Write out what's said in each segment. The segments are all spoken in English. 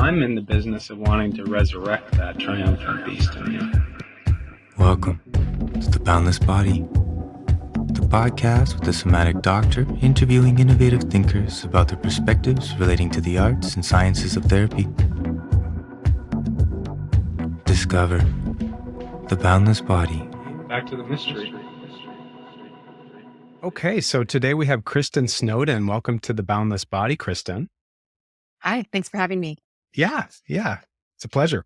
I'm in the business of wanting to resurrect that triumphant beast in you. Welcome to The Boundless Body, the podcast with a somatic doctor interviewing innovative thinkers about their perspectives relating to the arts and sciences of therapy. Discover The Boundless Body. Back to the mystery. Okay, so today we have Kristin Snowden. Welcome to The Boundless Body, Kristin. Hi, thanks for having me. Yeah, it's a pleasure.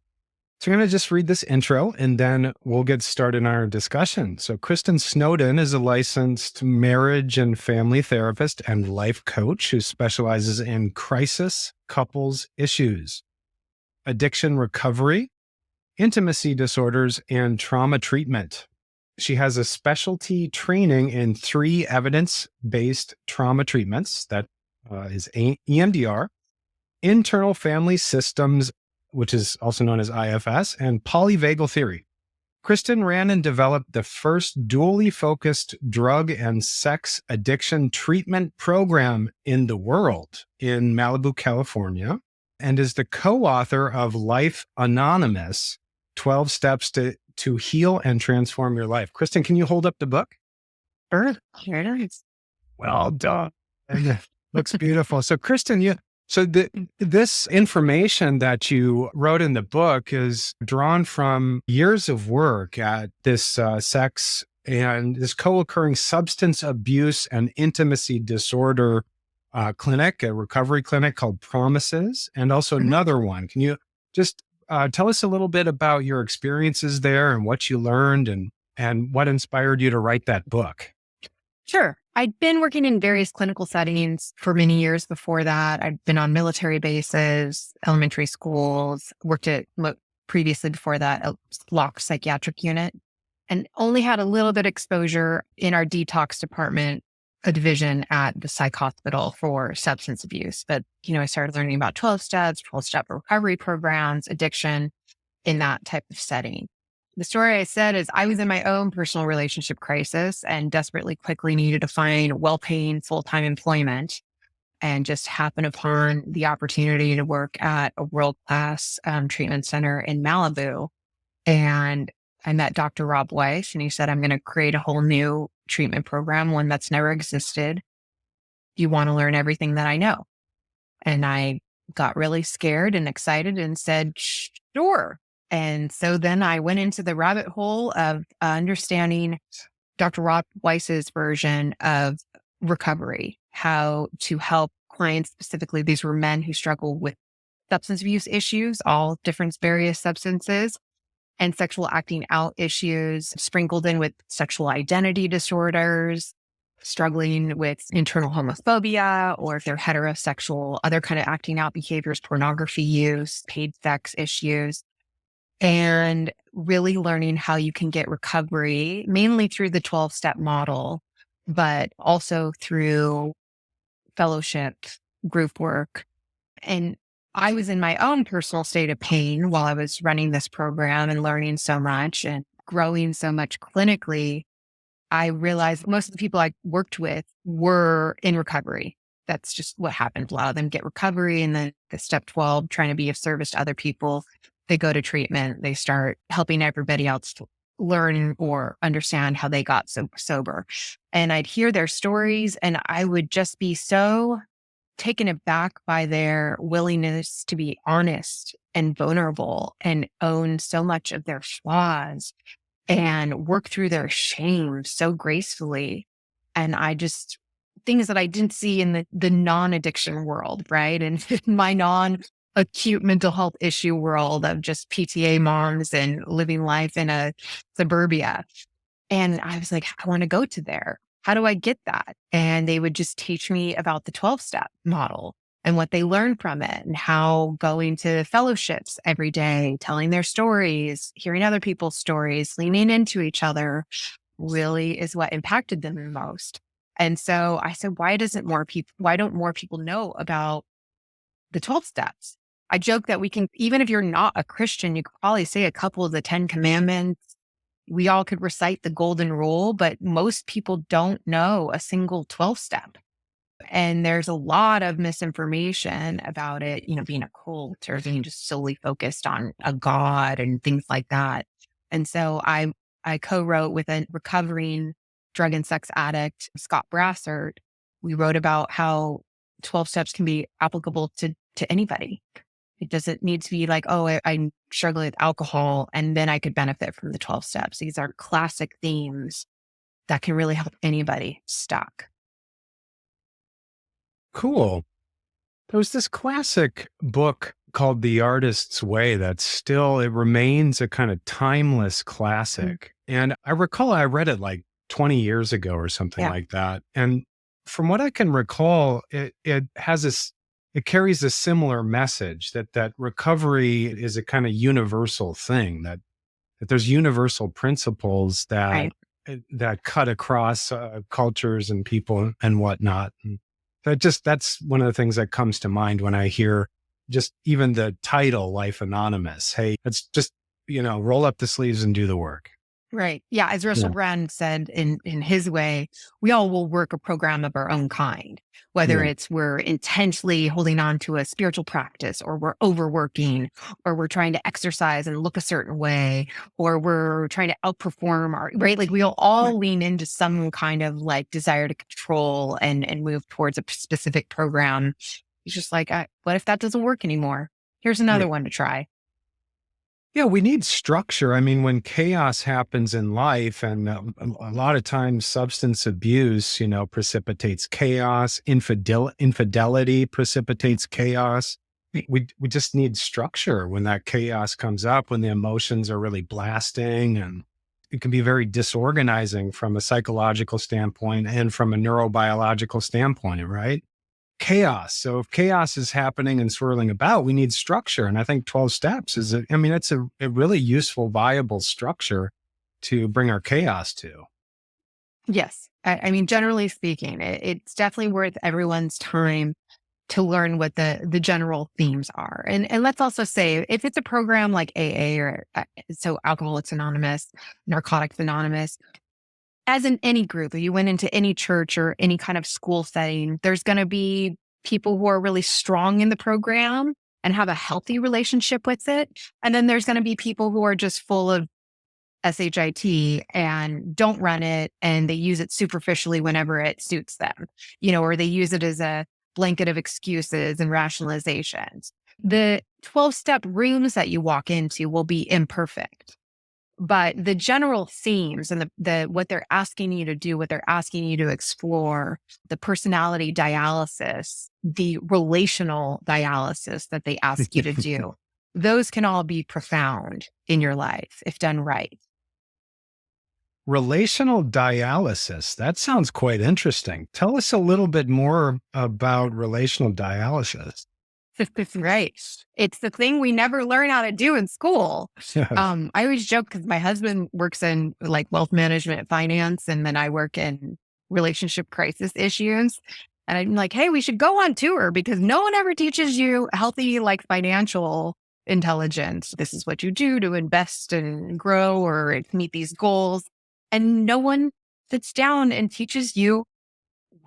So I'm going to just read this intro and then we'll get started in our discussion. So Kristin Snowden is a licensed marriage and family therapist and life coach who specializes in crisis couples issues, addiction recovery, intimacy disorders, and trauma treatment. She has a specialty training in 3 evidence-based trauma treatments. That is EMDR, internal family systems, which is also known as IFS, and polyvagal theory. Kristin ran and developed the first dually focused drug and sex addiction treatment program in the world in Malibu, California, and is the co-author of Life Anonymous, 12 Steps to Heal and Transform Your Life. Kristin, can you hold up the book? Sure, here it is. Well done. Looks beautiful. So Kristin, this information that you wrote in the book is drawn from years of work at this sex and this co-occurring substance abuse and intimacy disorder clinic, a recovery clinic called Promises, and also another one. Can you just tell us a little bit about your experiences there and what you learned and what inspired you to write that book? Sure. I'd been working in various clinical settings for many years before that. I'd been on military bases, elementary schools, worked at, previously before that, a locked psychiatric unit, and only had a little bit exposure in our detox department, a division at the psych hospital for substance abuse. But, I started learning about 12 steps, 12-step recovery programs, addiction in that type of setting. The story I said is I was in my own personal relationship crisis and desperately quickly needed to find well-paying full-time employment, and just happened upon the opportunity to work at a world-class treatment center in Malibu. And I met Dr. Rob Weiss, and he said, I'm going to create a whole new treatment program, one that's never existed. You want to learn everything that I know? And I got really scared and excited and said, sure. And so then I went into the rabbit hole of understanding Dr. Rob Weiss's version of recovery, how to help clients, specifically these were men who struggle with substance abuse issues, all different various substances, and sexual acting out issues, sprinkled in with sexual identity disorders, struggling with internal homophobia, or if they're heterosexual, other kind of acting out behaviors, pornography use, paid sex issues. And really learning how you can get recovery, mainly through the 12-step model, but also through fellowship, group work. And I was in my own personal state of pain while I was running this program and learning so much and growing so much clinically. I realized most of the people I worked with were in recovery. That's just what happened. A lot of them get recovery, and then the step 12, trying to be of service to other people, they go to treatment, they start helping everybody else to learn or understand how they got so sober. And I'd hear their stories and I would just be so taken aback by their willingness to be honest and vulnerable and own so much of their flaws and work through their shame so gracefully. And I just, things that I didn't see in the non-addiction world, right? And my non-acute mental health issue world of just PTA moms and living life in a suburbia. And I was like, I want to go to there. How do I get that? And they would just teach me about the 12-step model and what they learned from it, and how going to fellowships every day, telling their stories, hearing other people's stories, leaning into each other really is what impacted them the most. And so I said, why don't more people know about the 12 steps? I joke that we can, even if you're not a Christian, you could probably say a couple of the 10 commandments. We all could recite the golden rule, but most people don't know a single 12 step. And there's a lot of misinformation about it, being a cult or being just solely focused on a god and things like that. And so I co-wrote with a recovering drug and sex addict, Scott Brassert. We wrote about how 12 steps can be applicable to anybody. It doesn't need to be like, oh, I'm struggling with alcohol and then I could benefit from the 12 steps. These are classic themes that can really help anybody stuck. Cool. There was this classic book called The Artist's Way that it remains a kind of timeless classic. And I recall I read it like 20 years ago or something like that. And from what I can recall, it carries a similar message that recovery is a kind of universal thing, that there's universal principles that cut across cultures and people and whatnot. And that's one of the things that comes to mind when I hear just even the title, Life Anonymous. Hey, let's just, roll up the sleeves and do the work. Right. Yeah. As Russell Brand said in his way, we all will work a program of our own kind, whether it's we're intensely holding on to a spiritual practice, or we're overworking, or we're trying to exercise and look a certain way, or we're trying to outperform right? Like we'll all lean into some kind of like desire to control and move towards a specific program. It's just like, what if that doesn't work anymore? Here's another one to try. Yeah, we need structure. I mean, when chaos happens in life, and a lot of times substance abuse, precipitates chaos, infidelity precipitates chaos. We just need structure when that chaos comes up, when the emotions are really blasting, and it can be very disorganizing from a psychological standpoint and from a neurobiological standpoint, right? Chaos. So if chaos is happening and swirling about, we need structure. And I think 12 steps it's a really useful, viable structure to bring our chaos to. Yes. I mean, generally speaking, it's definitely worth everyone's time to learn what the general themes are. And let's also say, if it's a program like AA or so Alcoholics Anonymous, Narcotics Anonymous, as in any group, if you went into any church or any kind of school setting, there's going to be people who are really strong in the program and have a healthy relationship with it. And then there's going to be people who are just full of SHIT and don't run it, and they use it superficially whenever it suits them, or they use it as a blanket of excuses and rationalizations. The 12-step rooms that you walk into will be imperfect. But the general themes and the what they're asking you to do, what they're asking you to explore, the personality dialysis, the relational dialysis that they ask you to do, those can all be profound in your life if done right. Relational dialysis. That sounds quite interesting. Tell us a little bit more about relational dialysis. Right. It's the thing we never learn how to do in school. I always joke because my husband works in like wealth management, finance, and then I work in relationship crisis issues. And I'm like, hey, we should go on tour because no one ever teaches you healthy, like financial intelligence. This is what you do to invest and grow or meet these goals. And no one sits down and teaches you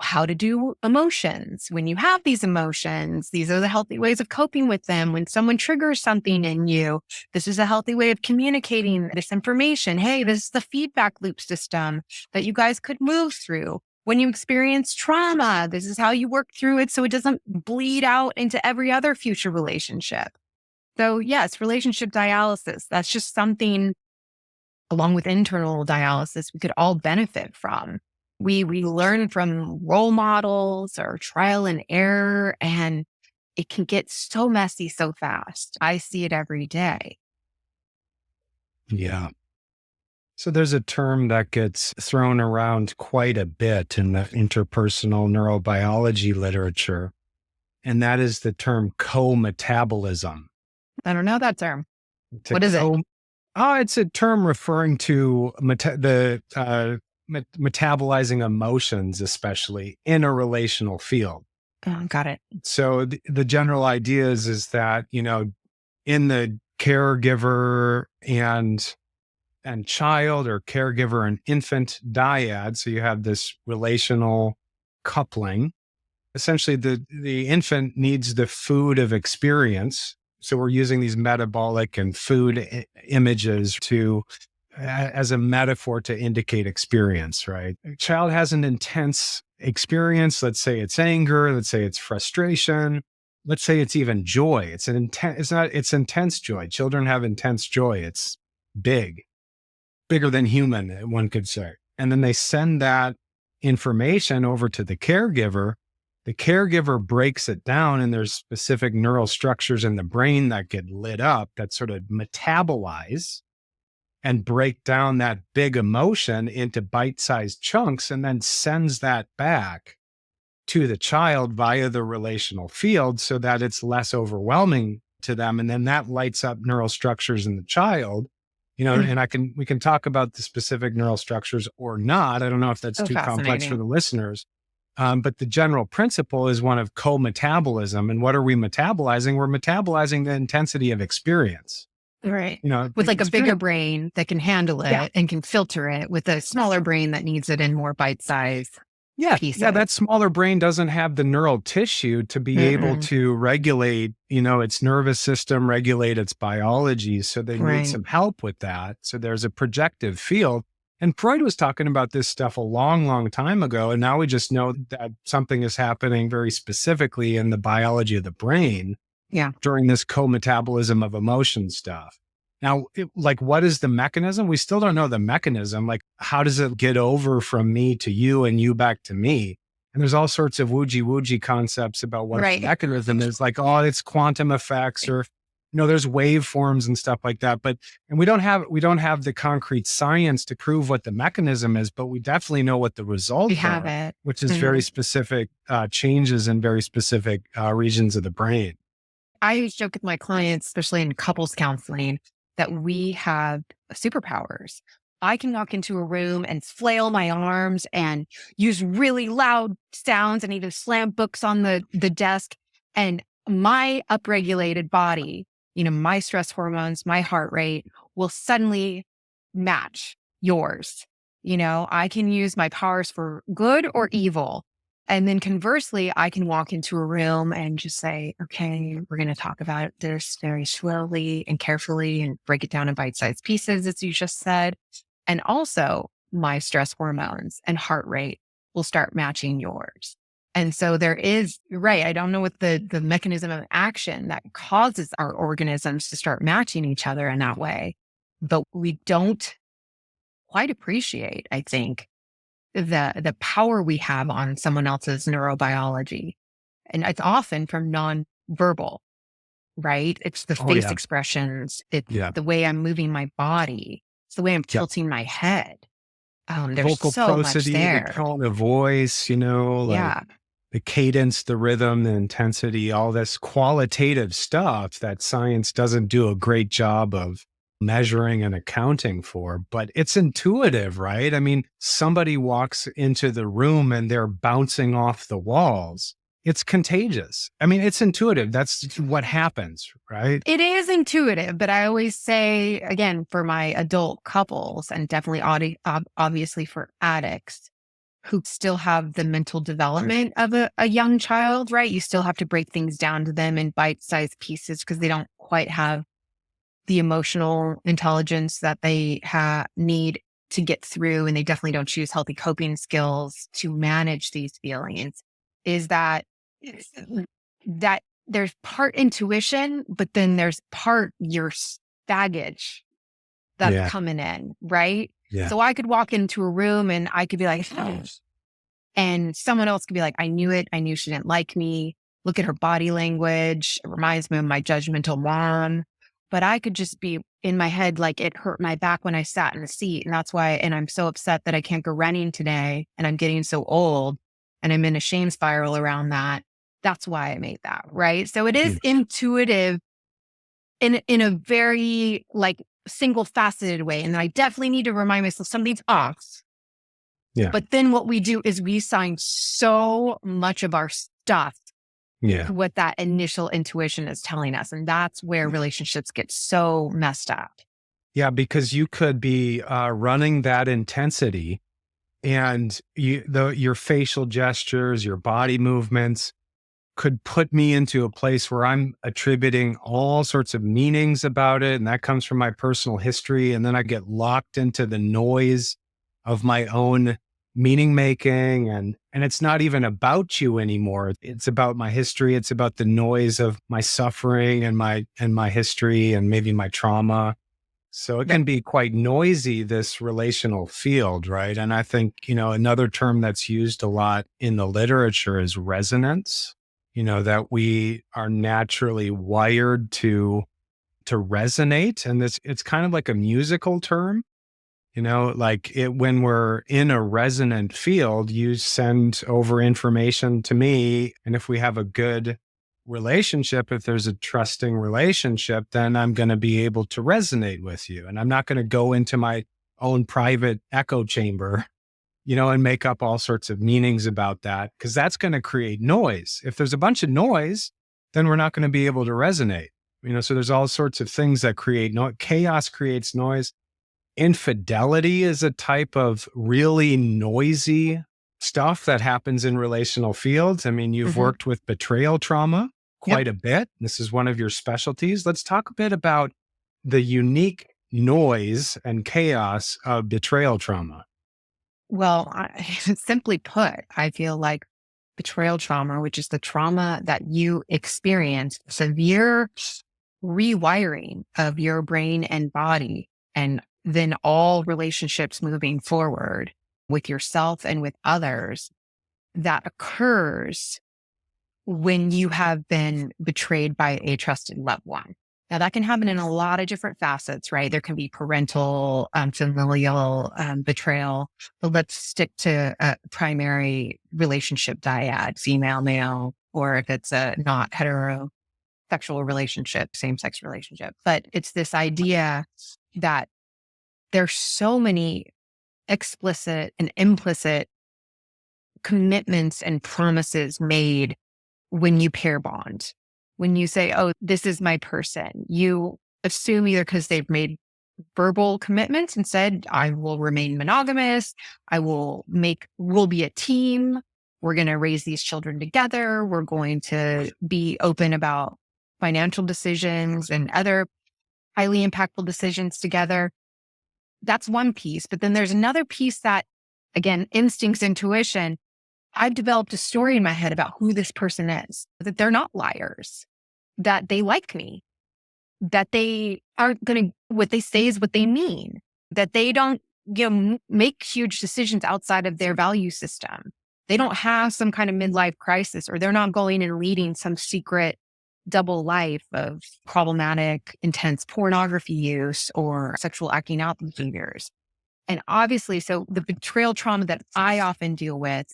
how to do emotions. When you have these emotions, these are the healthy ways of coping with them. When someone triggers something in you, this is a healthy way of communicating this information. Hey, this is the feedback loop system that you guys could move through. When you experience trauma, this is how you work through it so it doesn't bleed out into every other future relationship. So yes, relationship dialysis, that's just something along with internal dialysis we could all benefit from. We learn from role models or trial and error, and it can get so messy so fast. I see it every day. Yeah. So there's a term that gets thrown around quite a bit in the interpersonal neurobiology literature, and that is the term co-metabolism. I don't know that term. What is it? It's a term referring to metabolizing emotions, especially in a relational field. Oh, got it. So the general idea is that, in the caregiver and child, or caregiver and infant dyad, so you have this relational coupling. essentially the infant needs the food of experience. So we're using these metabolic and food images to as a metaphor to indicate experience, right? A child has an intense experience. Let's say it's anger. Let's say it's frustration. Let's say it's even joy. It's intense joy. Children have intense joy. It's bigger than human, one could say. And then they send that information over to the caregiver. The caregiver breaks it down, and there's specific neural structures in the brain that get lit up that sort of metabolize and break down that big emotion into bite-sized chunks, and then sends that back to the child via the relational field so that it's less overwhelming to them. And then that lights up neural structures in the child, and we can talk about the specific neural structures or not. I don't know if that's too complex for the listeners. But the general principle is one of co-metabolism. And what are we metabolizing? We're metabolizing the intensity of experience. Right. With like a bigger brain that can handle it and can filter it, with a smaller brain that needs it in more bite-sized pieces. Yeah, that smaller brain doesn't have the neural tissue to be able to regulate, its nervous system, regulate its biology. So they need some help with that. So there's a projective field. And Freud was talking about this stuff a long, long time ago. And now we just know that something is happening very specifically in the biology of the brain during this co-metabolism of emotion stuff. Now, what is the mechanism? We still don't know the mechanism. Like, how does it get over from me to you and you back to me? And there's all sorts of woogie concepts about what the mechanism is. Like, it's quantum effects, or there's waveforms and stuff like that. And we don't have the concrete science to prove what the mechanism is, but we definitely know what the results are, which is very specific changes in very specific regions of the brain. I always joke with my clients, especially in couples counseling, that we have superpowers. I can walk into a room and flail my arms and use really loud sounds and even slam books on the desk. And my upregulated body, my stress hormones, my heart rate will suddenly match yours. I can use my powers for good or evil. And then conversely, I can walk into a room and just say, okay, we're going to talk about this very slowly and carefully and break it down in bite-sized pieces, as you just said. And also my stress hormones and heart rate will start matching yours. And so you're right. I don't know what the mechanism of action that causes our organisms to start matching each other in that way, but we don't quite appreciate, I think, the power we have on someone else's neurobiology. And it's often from non-verbal, right? It's the face expressions. It's the way I'm moving my body. It's the way I'm tilting my head. There's vocal so prosody, much there. The tone of voice, the cadence, the rhythm, the intensity, all this qualitative stuff that science doesn't do a great job of measuring and accounting for, but it's intuitive, right? I mean, somebody walks into the room and they're bouncing off the walls. It's contagious. I mean, it's intuitive. That's what happens, right? It is intuitive, but I always say, again, for my adult couples and definitely obviously for addicts who still have the mental development of a young child, right? You still have to break things down to them in bite-sized pieces because they don't quite have the emotional intelligence that they need to get through, and they definitely don't choose healthy coping skills to manage these feelings, is that there's part intuition, but then there's part your baggage that's coming in, right? Yeah. So I could walk into a room and I could be like, and someone else could be like, I knew it. I knew she didn't like me. Look at her body language. It reminds me of my judgmental mom. But I could just be in my head, like, it hurt my back when I sat in the seat. And that's why, and I'm so upset that I can't go running today and I'm getting so old and I'm in a shame spiral around that. That's why I made that. Right. So it is intuitive in a very single faceted way. And I definitely need to remind myself something's off. Yeah. But then what we do is we assign so much of our stuff what that initial intuition is telling us. And that's where relationships get so messed up. Yeah, because you could be running that intensity And your facial gestures, your body movements could put me into a place where I'm attributing all sorts of meanings about it. And that comes from my personal history. And then I get locked into the noise of my own meaning making. And it's not even about you anymore. It's about my history. It's about the noise of my suffering and my history and maybe my trauma. So it can be quite noisy, this relational field, right? And I think, another term that's used a lot in the literature is resonance, that we are naturally wired to resonate. And it's kind of like a musical term, when we're in a resonant field, you send over information to me. And if we have a good relationship, if there's a trusting relationship, then I'm going to be able to resonate with you. And I'm not going to go into my own private echo chamber, and make up all sorts of meanings about that, because that's going to create noise. If there's a bunch of noise, then we're not going to be able to resonate. So there's all sorts of things that create noise. Chaos creates noise. Infidelity is a type of really noisy stuff that happens in relational fields. I mean, you've worked with betrayal trauma quite a bit. This is one of your specialties. Let's talk a bit about the unique noise and chaos of betrayal trauma. Well, simply put, I feel like betrayal trauma, which is the trauma that you experience, severe rewiring of your brain and body, and then all relationships moving forward with yourself and with others, that occurs when you have been betrayed by a trusted loved one. Now, that can happen in a lot of different facets, right? There can be parental, familial betrayal, but let's stick to a primary relationship dyad, female, male, or if it's a not heterosexual relationship, same-sex relationship. But it's this idea that there's so many explicit and implicit commitments and promises made when you pair bond. When you say, oh, this is my person, you assume either because they've made verbal commitments and said, I will remain monogamous, we'll be a team, we're going to raise these children together, we're going to be open about financial decisions and other highly impactful decisions together. That's one piece. But then there's another piece that, again, instincts, intuition. I've developed a story in my head about who this person is, that they're not liars, that they like me, that they aren't going to, what they say is what they mean, that they don't, make huge decisions outside of their value system. They don't have some kind of midlife crisis, or they're not going and leading some secret double life of problematic, intense pornography use or sexual acting out behaviors. And obviously, so the betrayal trauma that I often deal with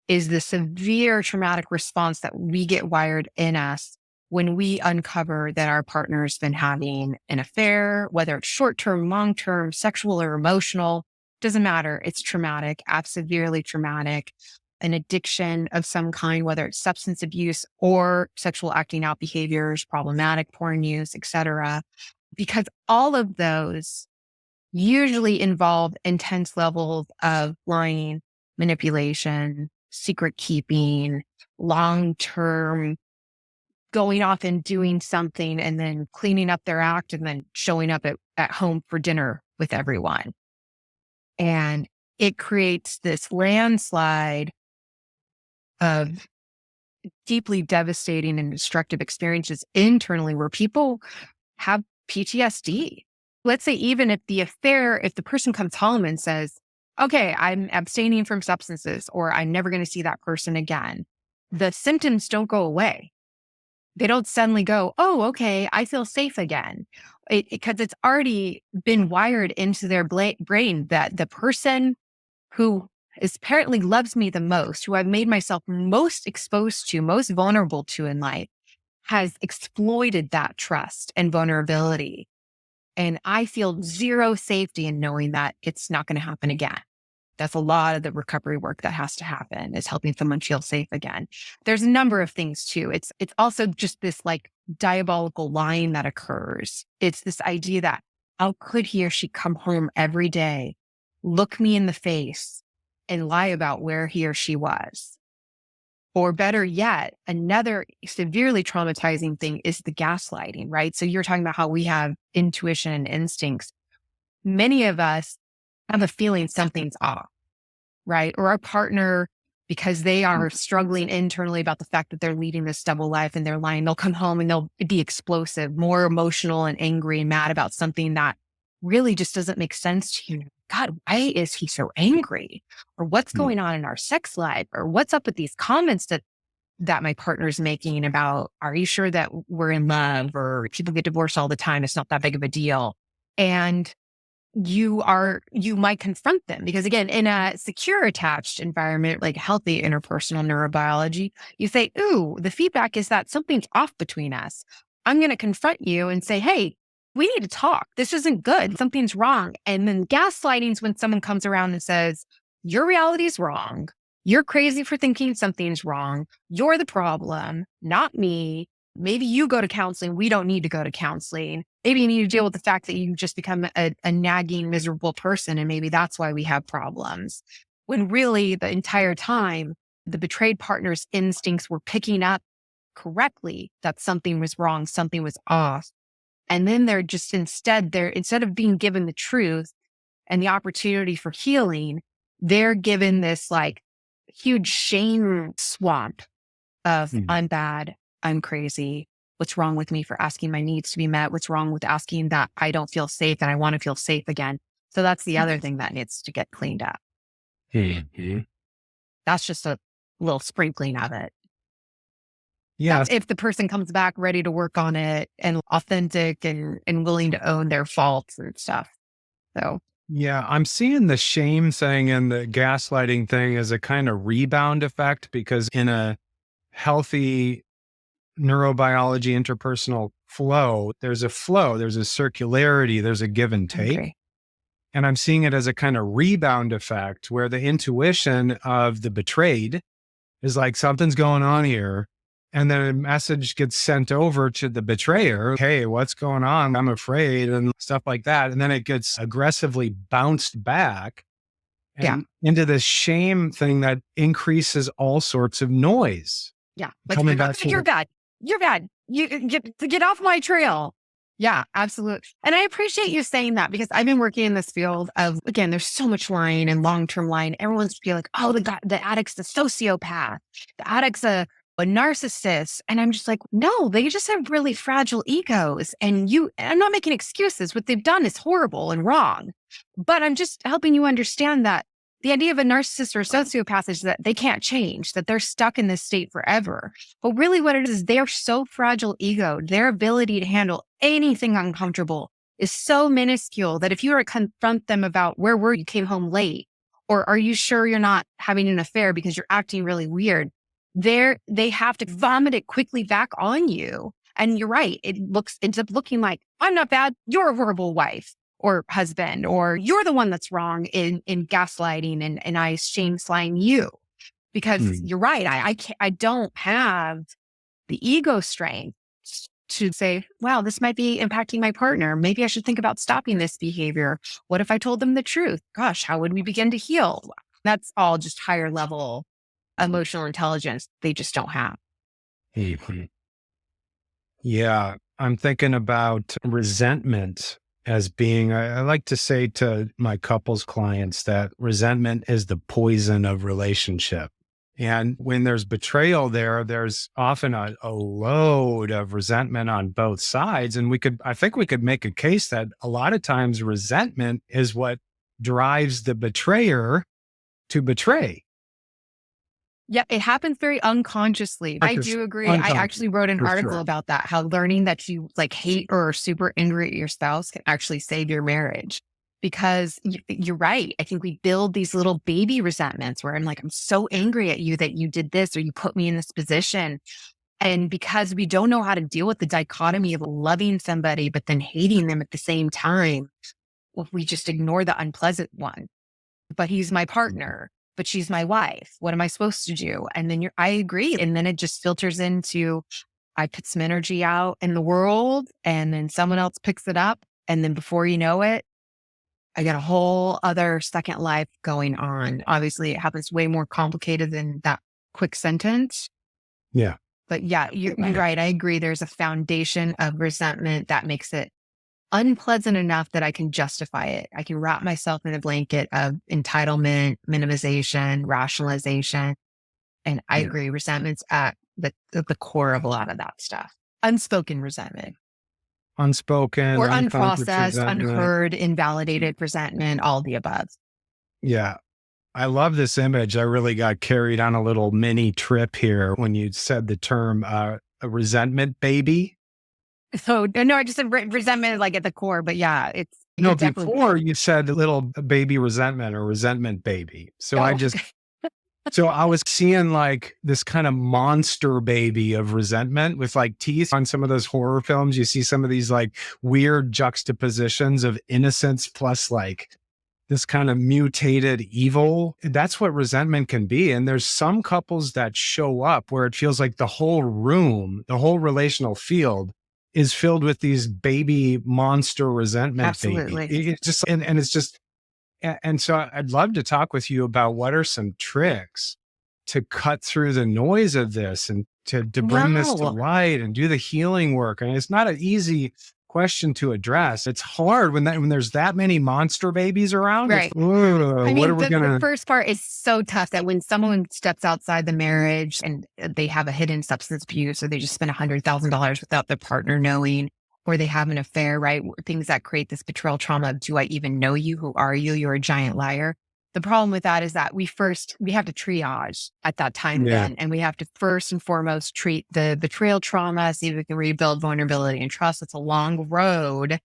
is the severe traumatic response that we get wired in us when we uncover that our partner's been having an affair, whether it's short-term, long-term, sexual or emotional, doesn't matter. It's traumatic, severely traumatic, an addiction of some kind, whether it's substance abuse or sexual acting out behaviors, problematic porn use, etc. Because all of those usually involve intense levels of lying, manipulation, secret keeping, long-term going off and doing something and then cleaning up their act and then showing up at home for dinner with everyone. And it creates this landslide of deeply devastating and destructive experiences internally where people have PTSD. Let's say even if the person comes home and says, okay, I'm abstaining from substances, or I'm never going to see that person again, the symptoms don't go away. They don't suddenly go, oh, okay, I feel safe again. Because it's already been wired into their brain that the person who apparently loves me the most, who I've made myself most exposed to, most vulnerable to in life, has exploited that trust and vulnerability. And I feel zero safety in knowing that it's not going to happen again. That's a lot of the recovery work that has to happen, is helping someone feel safe again. There's a number of things too. It's also just this like diabolical lying that occurs. It's this idea that how could he or she come home every day, look me in the face and lie about where he or she was. Or better yet, another severely traumatizing thing is the gaslighting, right? So you're talking about how we have intuition and instincts. Many of us have a feeling something's off, right? Or our partner, because they are struggling internally about the fact that they're leading this double life and they're lying, they'll come home and they'll be explosive, more emotional and angry and mad about something that really just doesn't make sense to you. God, why is he so angry? Or what's going on in our sex life? Or what's up with these comments that my partner's making about, are you sure that we're in love? Or people get divorced all the time. It's not that big of a deal. And you might confront them because, again, in a secure attached environment, like healthy interpersonal neurobiology, you say, ooh, the feedback is that something's off between us. I'm going to confront you and say, hey, we need to talk. This isn't good. Something's wrong. And then gaslighting is when someone comes around and says, your reality is wrong. You're crazy for thinking something's wrong. You're the problem, not me. Maybe you go to counseling. We don't need to go to counseling. Maybe you need to deal with the fact that you just become a nagging, miserable person. And maybe that's why we have problems. When really the entire time, the betrayed partner's instincts were picking up correctly that something was wrong, something was off. And then instead of being given the truth and the opportunity for healing, they're given this like huge shame swamp of I'm bad, I'm crazy. What's wrong with me for asking my needs to be met? What's wrong with asking that I don't feel safe and I want to feel safe again? So that's the other thing that needs to get cleaned up. That's just a little sprinkling of it. Yeah. That's if the person comes back ready to work on it and authentic and willing to own their faults and stuff. So Yeah, I'm seeing the shame thing and the gaslighting thing as a kind of rebound effect, because in a healthy neurobiology interpersonal flow, there's a circularity, there's a give and take. okay. And I'm seeing it as a kind of rebound effect where the intuition of the betrayed is like, something's going on here. And then a message gets sent over to the betrayer. Hey, what's going on? I'm afraid, and stuff like that. And then it gets aggressively bounced back into this shame thing that increases all sorts of noise. Yeah. Like, Coming back to you're bad. You're bad. You get off my trail. Yeah, absolutely. And I appreciate you saying that because I've been working in this field of, again, there's so much lying and long-term lying. Everyone's feel like, oh, the addict's a sociopath. The addict's a narcissist. And I'm just like, no, they just have really fragile egos. And I'm not making excuses. What they've done is horrible and wrong. But I'm just helping you understand that the idea of a narcissist or a sociopath is that they can't change, that they're stuck in this state forever. But really what it is they're so fragile ego, their ability to handle anything uncomfortable is so minuscule that if you were to confront them about where were you came home late, or are you sure you're not having an affair because you're acting really weird, they have to vomit it quickly back on you. And you're right. It ends up looking like, I'm not bad. You're a horrible wife or husband, or you're the one that's wrong in gaslighting and I shame slime you because you're right. I don't have the ego strength to say, wow, this might be impacting my partner. Maybe I should think about stopping this behavior. What if I told them the truth? Gosh, how would we begin to heal? That's all just higher level emotional intelligence they just don't have. Yeah, I'm thinking about resentment as being, I like to say to my couples clients that resentment is the poison of relationship. And when there's betrayal there's often a load of resentment on both sides. And I think we could make a case that a lot of times resentment is what drives the betrayer to betray. Yeah, it happens very unconsciously. I do agree. I actually wrote an article about that, how learning that you like hate or are super angry at your spouse can actually save your marriage. Because you're right. I think we build these little baby resentments where I'm like, I'm so angry at you that you did this or you put me in this position. And because we don't know how to deal with the dichotomy of loving somebody, but then hating them at the same time, well, we just ignore the unpleasant one. But he's my partner. But she's my wife. What am I supposed to do? And then I agree. And then it just filters into, I put some energy out in the world and then someone else picks it up. And then before you know it, I got a whole other second life going on. Obviously, it happens way more complicated than that quick sentence. Yeah. But yeah, you're right. I agree. There's a foundation of resentment that makes it unpleasant enough that I can justify it. I can wrap myself in a blanket of entitlement, minimization, rationalization. And I agree, resentment's at the core of a lot of that stuff. Unspoken resentment. Unspoken Or unconscious unprocessed, resentment. unheard, invalidated resentment, all the above. Yeah. I love this image. I really got carried on a little mini trip here when you said the term a resentment baby. So, no, I just said resentment like at the core, but yeah, it's. No, before you said little baby resentment or resentment baby. So So I was seeing like this kind of monster baby of resentment with like teeth. On some of those horror films, you see some of these like weird juxtapositions of innocence plus like this kind of mutated evil. That's what resentment can be. And there's some couples that show up where it feels like the whole room, the whole relational field is filled with these baby monster resentment. Absolutely. Baby. It's just, and it's just, and so I'd love to talk with you about what are some tricks to cut through the noise of this and to bring this to light and do the healing work. And it's not an easy question to address. It's hard when there's that many monster babies around. Right. I mean, what are we gonna? The first part is so tough that when someone steps outside the marriage and they have a hidden substance abuse, or they just spend $100,000 without their partner knowing, or they have an affair, right? Things that create this betrayal trauma of, do I even know you? Who are you? You're a giant liar. The problem with that is that we have to triage at that time then. And we have to first and foremost treat the betrayal trauma, see if we can rebuild vulnerability and trust. It's a long road.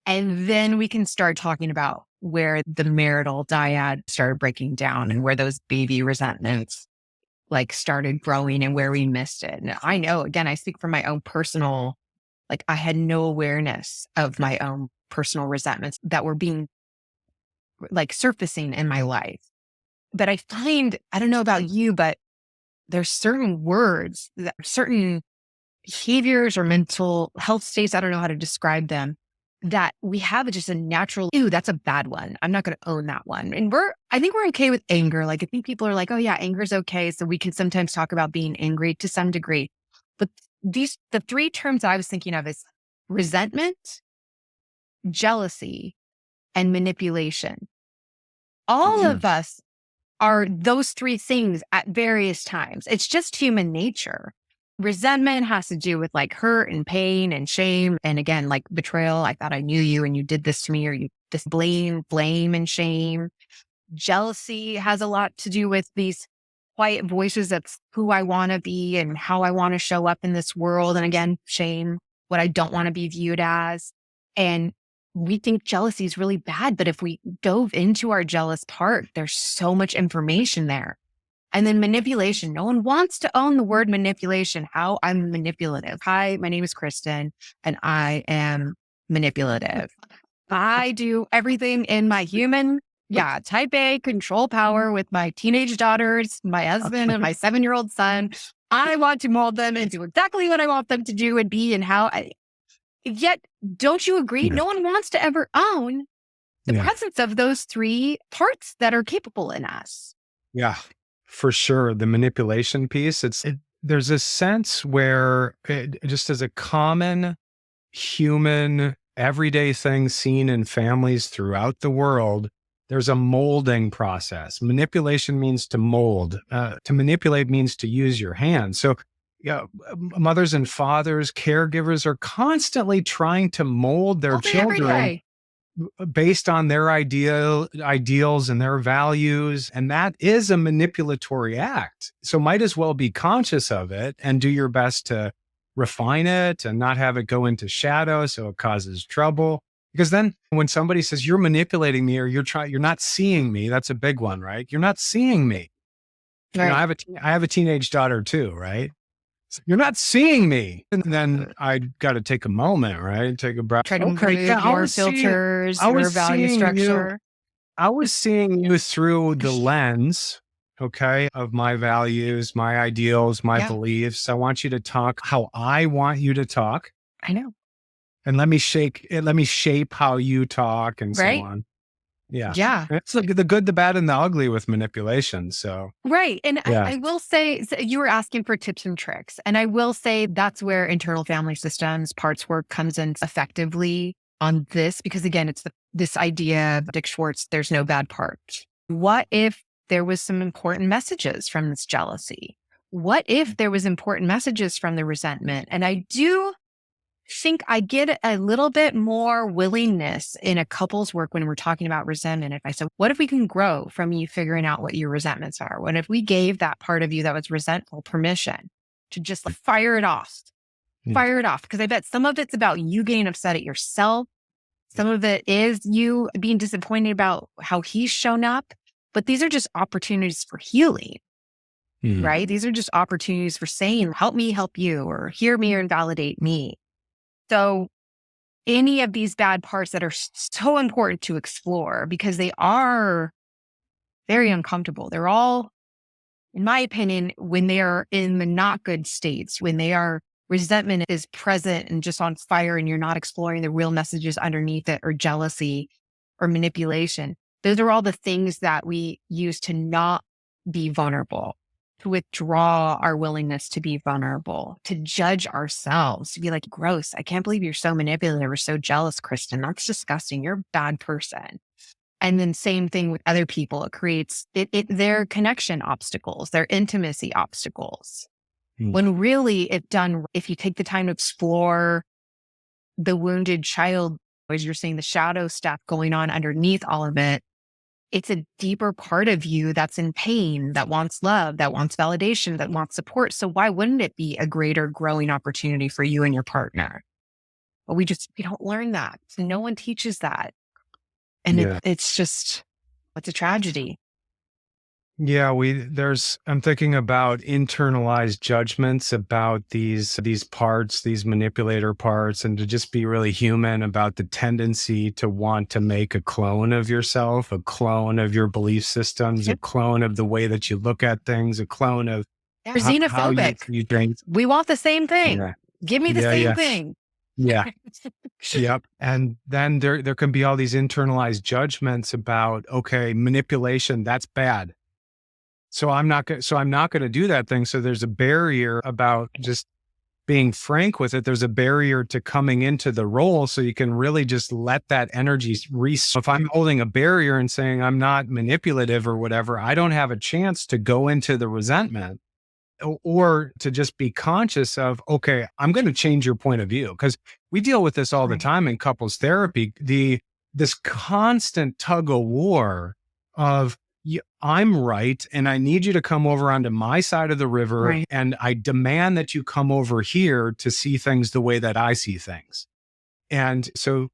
And then we can start talking about where the marital dyad started breaking down and where those baby resentments like started growing and where we missed it. And I know, again, I speak from my own personal, like I had no awareness of my own personal resentments that were being like surfacing in my life. But I find, I don't know about you, but there's certain words, certain behaviors or mental health states, I don't know how to describe them, that we have just a natural, ew, that's a bad one. I'm not going to own that one. And I think we're okay with anger. Like I think people are like, oh yeah, anger is okay. So we can sometimes talk about being angry to some degree. But the three terms I was thinking of is resentment, jealousy, and manipulation. All of us are those three things at various times. It's just human nature. Resentment has to do with like hurt and pain and shame. And again, like betrayal. I thought I knew you and you did this to me, or this blame and shame. Jealousy has a lot to do with these quiet voices of who I want to be and how I want to show up in this world. And again, shame, what I don't want to be viewed as. And we think jealousy is really bad, but if we dove into our jealous part, there's so much information there. And then manipulation. No one wants to own the word manipulation, how I'm manipulative. Hi, my name is Kristin and I am manipulative. I do everything in my human, type A control power with my teenage daughters, my husband and my 7-year-old son. I want to mold them and do exactly what I want them to do and be and how Yet, don't you agree? No one wants to ever own the presence of those three parts that are capable in us. Yeah, for sure. The manipulation piece, there's a sense where just as a common human everyday thing seen in families throughout the world, there's a molding process. Manipulation means to mold. To manipulate means to use your hands. So mothers and fathers, caregivers are constantly trying to mold their children based on their ideals and their values. And that is a manipulatory act. So might as well be conscious of it and do your best to refine it and not have it go into shadow so it causes trouble. Because then when somebody says you're manipulating me or you're not seeing me, that's a big one, right? You're not seeing me. Right. You know, I have a teenage daughter too, right? You're not seeing me. And then I got to take a moment, right? Take a breath. Try to improve your filters, your value structure. I was seeing you through the lens, okay, of my values, my ideals, my beliefs. I want you to talk how I want you to talk. I know. And let me shape how you talk and so on. Yeah. Yeah. It's like the good, the bad, and the ugly with manipulation. So, Right. And yeah. I will say, so you were asking for tips and tricks. And I will say that's where internal family systems, parts work comes in effectively on this, because again, it's this idea of Dick Schwartz, there's no bad part. What if there was some important messages from this jealousy? What if there was important messages from the resentment? And I do think I get a little bit more willingness in a couple's work when we're talking about resentment. If I said, what if we can grow from you figuring out what your resentments are? What if we gave that part of you that was resentful permission to just like, fire it off? Fire it off. Because I bet some of it's about you getting upset at yourself. Some of it is you being disappointed about how he's shown up. But these are just opportunities for healing, right? These are just opportunities for saying, help me help you, or hear me or invalidate me. So any of these bad parts that are so important to explore because they are very uncomfortable. They're all, in my opinion, when they are in the not good states, when they are resentment is present and just on fire and you're not exploring the real messages underneath it, or jealousy or manipulation. Those are all the things that we use to not be vulnerable, to withdraw our willingness to be vulnerable, to judge ourselves, to be like, gross, I can't believe you're so manipulative or so jealous, Kristin. That's disgusting. You're a bad person. And then same thing with other people. It creates their connection obstacles, their intimacy obstacles. When really if you take the time to explore the wounded child, as you're saying, the shadow stuff going on underneath all of it, it's a deeper part of you that's in pain, that wants love, that wants validation, that wants support. So why wouldn't it be a greater growing opportunity for you and your partner? But we don't learn that. So no one teaches that. And it's a tragedy. Yeah, I'm thinking about internalized judgments about these parts, these manipulator parts, and to just be really human about the tendency to want to make a clone of yourself, a clone of your belief systems, a clone of the way that you look at things, a clone of We're xenophobic. How you think. We want the same thing. Yeah. Give me the same thing. Yeah. Yep. And then there can be all these internalized judgments about, okay, manipulation, that's bad. So I'm not going to do that thing. So there's a barrier about just being frank with it. There's a barrier to coming into the role. So you can really just let that energy if I'm holding a barrier and saying I'm not manipulative or whatever, I don't have a chance to go into the resentment or to just be conscious of, okay, I'm going to change your point of view. Because we deal with this all the time in couples therapy, this constant tug of war of, I'm right, and I need you to come over onto my side of the river, and I demand that you come over here to see things the way that I see things. And so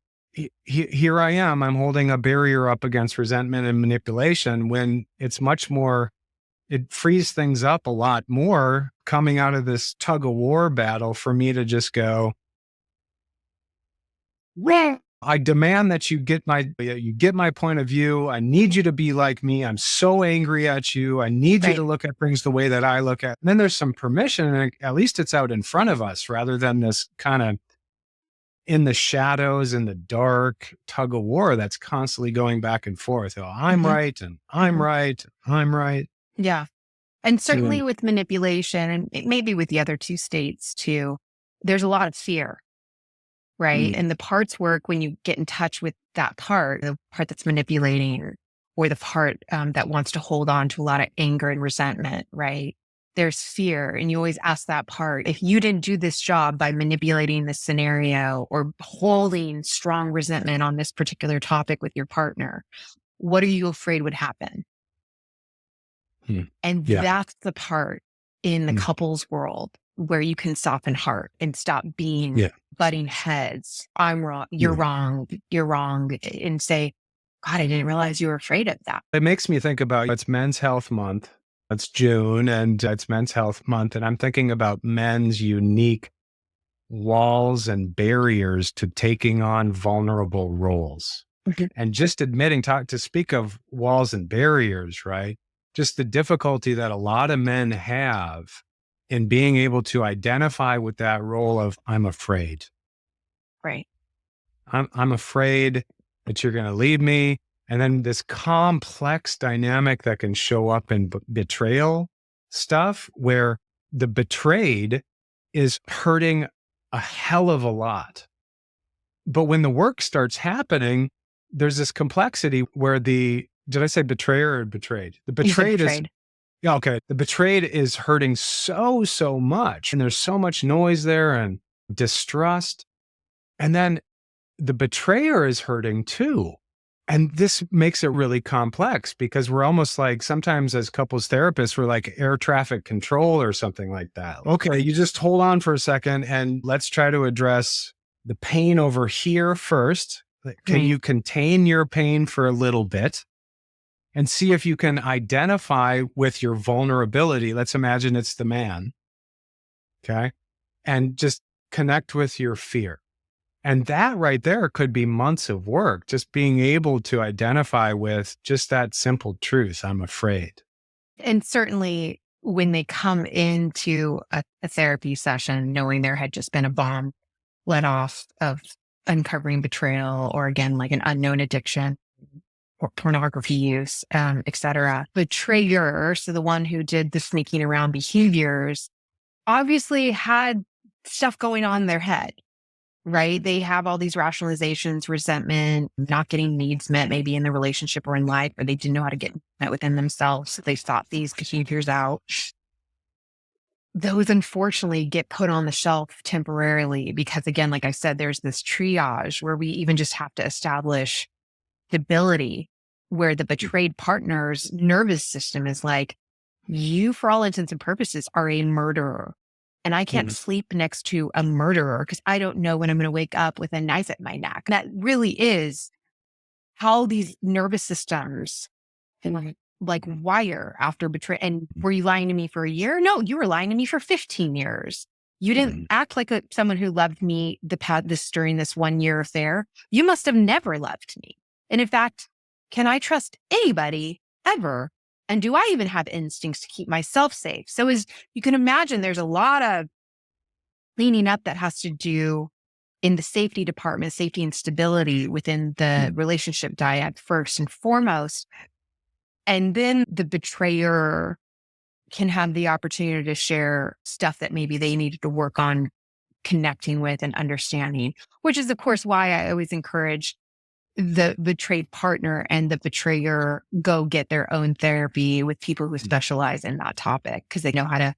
here I am, I'm holding a barrier up against resentment and manipulation when it's much more, it frees things up a lot more coming out of this tug of war battle for me to just go, I demand that you get my point of view. I need you to be like me. I'm so angry at you. I need you to look at things the way that I look at. And then there's some permission, and at least it's out in front of us rather than this kind of in the shadows, in the dark tug of war that's constantly going back and forth. Oh, I'm right, and I'm right, I'm right. Yeah. And certainly with manipulation, and maybe with the other two states too, there's a lot of fear. Right. And the parts work when you get in touch with that part, the part that's manipulating or the part that wants to hold on to a lot of anger and resentment. Right. There's fear. And you always ask that part, if you didn't do this job by manipulating this scenario or holding strong resentment on this particular topic with your partner, what are you afraid would happen? And that's the part in the couples world where you can soften heart and stop being butting heads. I'm wrong. You're wrong. You're wrong. And say, God, I didn't realize you were afraid of that. It makes me think about, it's Men's Health Month. It's June and it's Men's Health Month. And I'm thinking about men's unique walls and barriers to taking on vulnerable roles. And just admitting, to speak of walls and barriers, right? Just the difficulty that a lot of men have in being able to identify with that role of, I'm afraid. Right. I'm afraid that you're going to leave me, And then this complex dynamic that can show up in betrayal stuff where the betrayed is hurting a hell of a lot. But when the work starts happening, there's this complexity where did I say betrayer or betrayed? The betrayed is, yeah, okay. The betrayed is hurting so much. And there's so much noise there and distrust. And then the betrayer is hurting too. And this makes it really complex because we're almost like sometimes as couples therapists, we're like air traffic control or something like that. Okay, you just hold on for a second and let's try to address the pain over here first. Can you contain your pain for a little bit and see if you can identify with your vulnerability? Let's imagine it's the man. Okay. And just connect with your fear. And that right there could be months of work, just being able to identify with just that simple truth. I'm afraid. And certainly when they come into a therapy session, knowing there had just been a bomb let off of uncovering betrayal, or again, like an unknown addiction or pornography use, et cetera. Betrayer, so the one who did the sneaking around behaviors, obviously had stuff going on in their head. Right? They have all these rationalizations, resentment, not getting needs met, maybe in the relationship or in life, or they didn't know how to get met within themselves. So they thought these behaviors out. Those unfortunately get put on the shelf temporarily because, again, like I said, there's this triage where we even just have to establish stability where the betrayed partner's nervous system is like, you, for all intents and purposes, are a murderer. And I can't sleep next to a murderer because I don't know when I'm going to wake up with a knife at my neck. That really is how these nervous systems like wire after betrayal. And were you lying to me for a year? No, you were lying to me for 15 years. You didn't act like someone who loved me during this 1 year affair. You must have never loved me. And in fact, can I trust anybody ever? And do I even have instincts to keep myself safe? So as you can imagine, there's a lot of cleaning up that has to do in the safety department, safety and stability within the relationship dyad first and foremost. And then the betrayer can have the opportunity to share stuff that maybe they needed to work on connecting with and understanding, which is, of course, why I always encourage the betrayed partner and the betrayer go get their own therapy with people who specialize in that topic because they know how to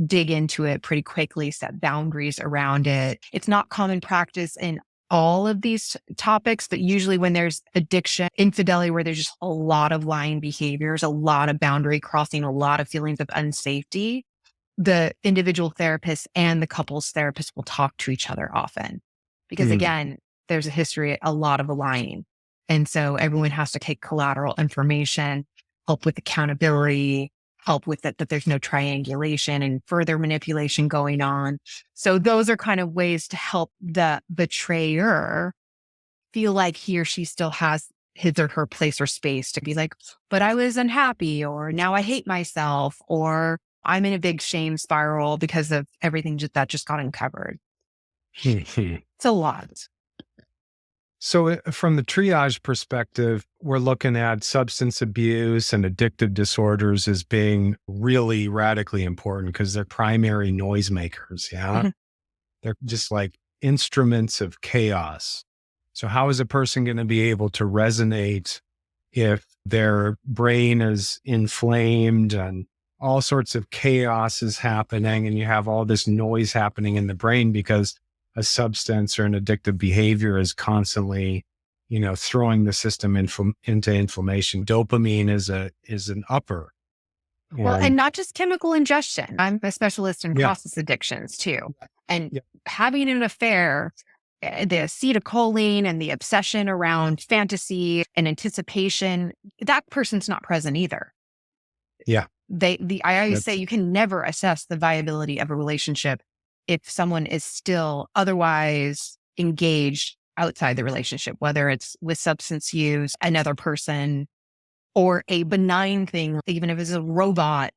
dig into it pretty quickly, set boundaries around it. It's not common practice in all of these topics, but usually when there's addiction, infidelity, where there's just a lot of lying behaviors, a lot of boundary crossing, a lot of feelings of unsafety, the individual therapist and the couples therapist will talk to each other often because again, there's a history, a lot of lying. And so everyone has to take collateral information, help with accountability, help with that there's no triangulation and further manipulation going on. So those are kind of ways to help the betrayer feel like he or she still has his or her place or space to be like, but I was unhappy, or now I hate myself, or I'm in a big shame spiral because of everything that just got uncovered. It's a lot. So from the triage perspective, we're looking at substance abuse and addictive disorders as being really radically important because they're primary noisemakers. Yeah. They're just like instruments of chaos. So how is a person going to be able to resonate if their brain is inflamed and all sorts of chaos is happening and you have all this noise happening in the brain because a substance or an addictive behavior is constantly, throwing the system into inflammation. Dopamine is an upper. Well, and not just chemical ingestion. I'm a specialist in process addictions too. And having an affair, the acetylcholine and the obsession around fantasy and anticipation, that person's not present either. Yeah. I always say you can never assess the viability of a relationship if someone is still otherwise engaged outside the relationship, whether it's with substance use, another person, or a benign thing, even if it's a robot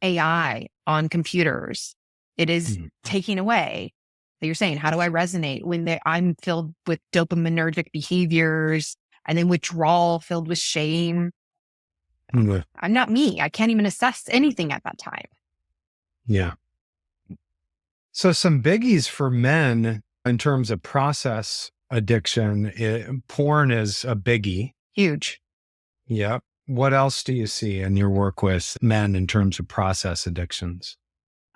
AI on computers, it is taking away. That you're saying, how do I resonate when I'm filled with dopaminergic behaviors? and then withdrawal filled with shame. Mm. I'm not me. I can't even assess anything at that time. Yeah. So some biggies for men in terms of process addiction, porn is a biggie. Huge. Yep. What else do you see in your work with men in terms of process addictions?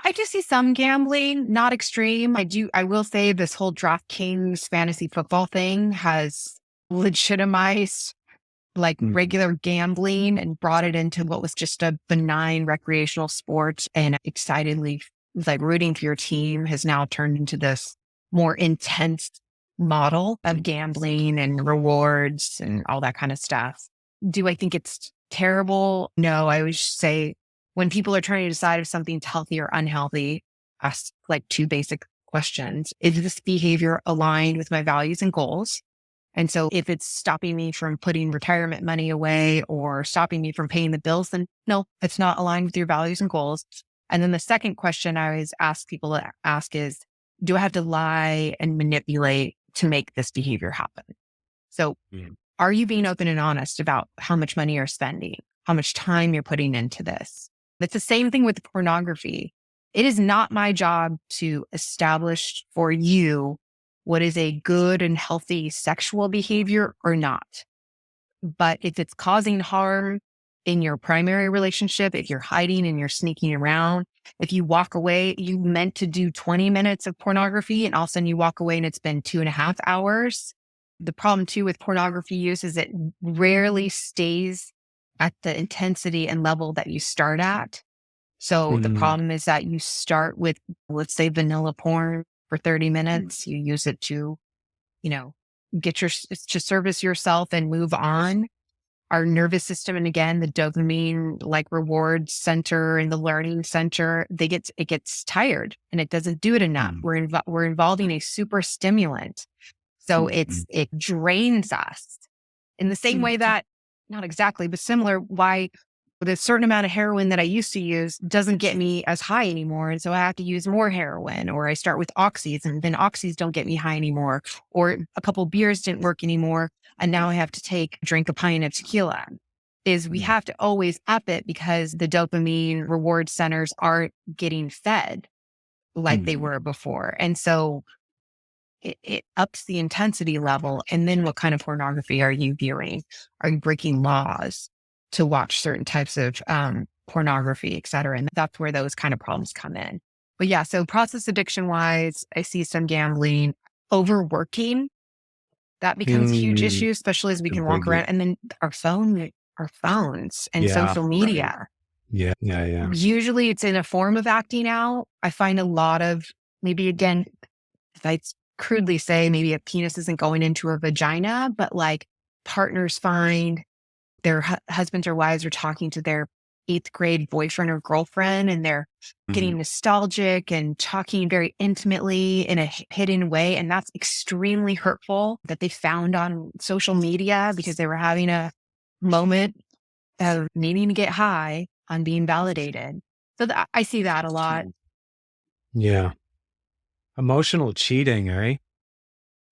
I do see some gambling, not extreme. I will say this whole DraftKings fantasy football thing has legitimized like regular gambling and brought it into what was just a benign recreational sport, and excitedly like rooting for your team has now turned into this more intense model of gambling and rewards and all that kind of stuff. Do I think it's terrible? No, I always say when people are trying to decide if something's healthy or unhealthy, ask like two basic questions. Is this behavior aligned with my values and goals? And so if it's stopping me from putting retirement money away or stopping me from paying the bills, then no, it's not aligned with your values and goals. And then the second question I always ask people to ask is, do I have to lie and manipulate to make this behavior happen? So are you being open and honest about how much money you're spending, how much time you're putting into this? It's the same thing with pornography. It is not my job to establish for you what is a good and healthy sexual behavior or not. But if it's causing harm in your primary relationship, if you're hiding and you're sneaking around, if you walk away, you meant to do 20 minutes of pornography and all of a sudden you walk away and it's been 2.5 hours. The problem too with pornography use is it rarely stays at the intensity and level that you start at. So the problem is that you start with, let's say, vanilla porn for 30 minutes. You use it to, to service yourself and move on. Our nervous system, and again, the dopamine like reward center and the learning center, it gets tired and it doesn't do it enough. We're involving a super stimulant. So it drains us in the same way that, not exactly, but similar, why with a certain amount of heroin that I used to use doesn't get me as high anymore. And so I have to use more heroin, or I start with oxys and then oxys don't get me high anymore, or a couple beers didn't work anymore. And now I have to drink a pint of tequila. We have to always up it because the dopamine reward centers aren't getting fed like they were before. And so it ups the intensity level. And then what kind of pornography are you viewing? Are you breaking laws to watch certain types of pornography, et cetera? And that's where those kind of problems come in. But yeah, so process addiction wise, I see some gambling, overworking. That becomes a huge issue, especially as we can walk around. And then our phones and social media. Yeah. Usually it's in a form of acting out. I find a lot of, maybe again, if I crudely say, maybe a penis isn't going into a vagina, but like partners find their husbands or wives are talking to their 8th grade boyfriend or girlfriend, and they're getting nostalgic and talking very intimately in a hidden way. And that's extremely hurtful that they found on social media because they were having a moment of needing to get high on being validated. So I see that a lot. Yeah. Emotional cheating, right?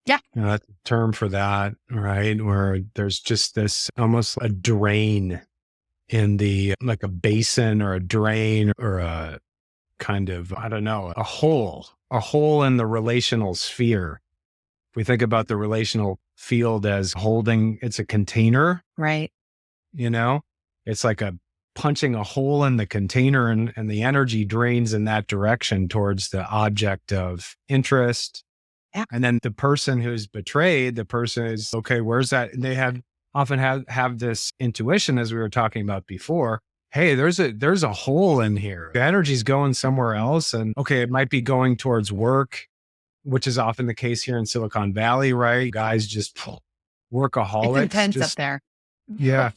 Yeah. That's a term for that, right? Where there's just this almost a drain in like a basin or a drain or a kind of, I don't know, a hole in the relational sphere. If we think about the relational field as it's a container, right? It's like punching a hole in the container and the energy drains in that direction towards the object of interest. Yeah. And then the person who's betrayed, the person is, okay, where's that? And they often have this intuition, as we were talking about before. Hey, there's a hole in here. The energy's going somewhere else. And okay, it might be going towards work, which is often the case here in Silicon Valley, right? Guys just workaholics. It's intense up there. Yeah.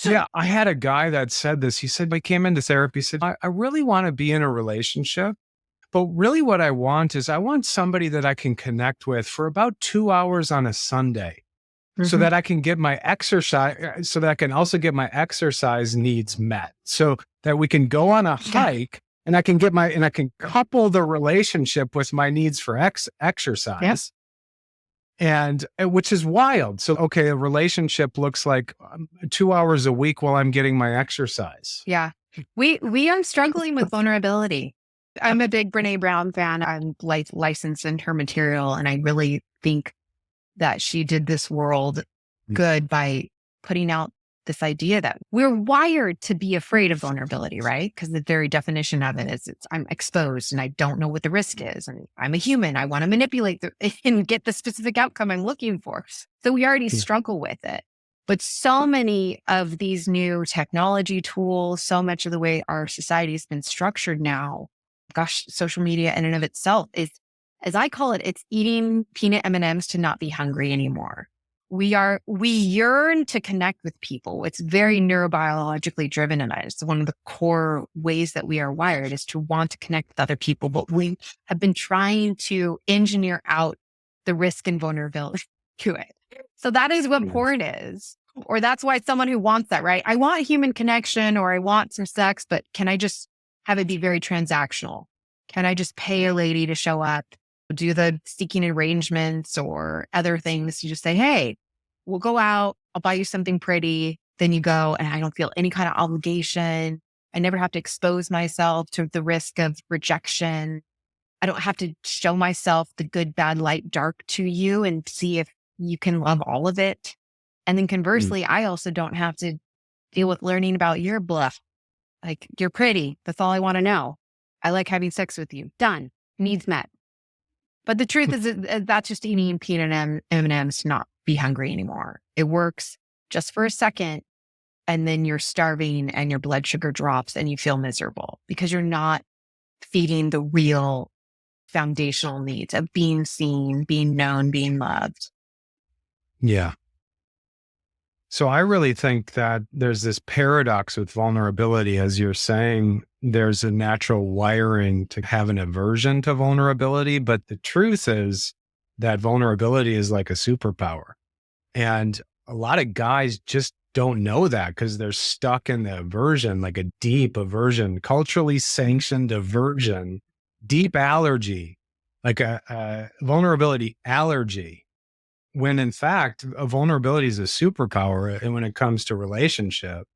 Yeah. I had a guy that said this. He said, I came into therapy, he said, I really want to be in a relationship, but really what I want is somebody that I can connect with for about 2 hours on a Sunday. So that I can get my exercise, so that I can also get my exercise needs met, so that we can go on a hike and I can couple the relationship with my needs for exercise. And which is wild. So, okay, a relationship looks like 2 hours a week while I'm getting my exercise. Yeah. We are struggling with vulnerability. I'm a big Brene Brown fan. I'm licensed in her material. And I really think that she did this world good by putting out this idea that we're wired to be afraid of vulnerability, right? Because the very definition of it is I'm exposed and I don't know what the risk is. And I'm a human. I want to manipulate and get the specific outcome I'm looking for. So we already struggle with it. But so many of these new technology tools, so much of the way our society has been structured now, gosh, social media in and of itself is, as I call it, it's eating peanut M&Ms to not be hungry anymore. We yearn to connect with people. It's very neurobiologically driven in us. One of the core ways that we are wired is to want to connect with other people, but we have been trying to engineer out the risk and vulnerability to it. So that is what porn is, or that's why someone who wants that, right? I want human connection or I want some sex, but can I just have it be very transactional? Can I just pay a lady to show up? Do the seeking arrangements or other things. You just say, hey, we'll go out. I'll buy you something pretty. Then you go and I don't feel any kind of obligation. I never have to expose myself to the risk of rejection. I don't have to show myself the good, bad, light, dark to you and see if you can love all of it. And then conversely, I also don't have to deal with learning about your bluff. Like, you're pretty. That's all I want to know. I like having sex with you. Done. Needs met. But the truth is that's just eating peanut M&Ms to not be hungry anymore. It works just for a second, and then you're starving and your blood sugar drops and you feel miserable because you're not feeding the real foundational needs of being seen, being known, being loved. Yeah. So I really think that there's this paradox with vulnerability. As you're saying, there's a natural wiring to have an aversion to vulnerability. But the truth is that vulnerability is like a superpower. And a lot of guys just don't know that because they're stuck in the aversion, like a deep aversion, culturally sanctioned aversion, deep allergy, like a vulnerability allergy. When in fact, a vulnerability is a superpower. And when it comes to relationship,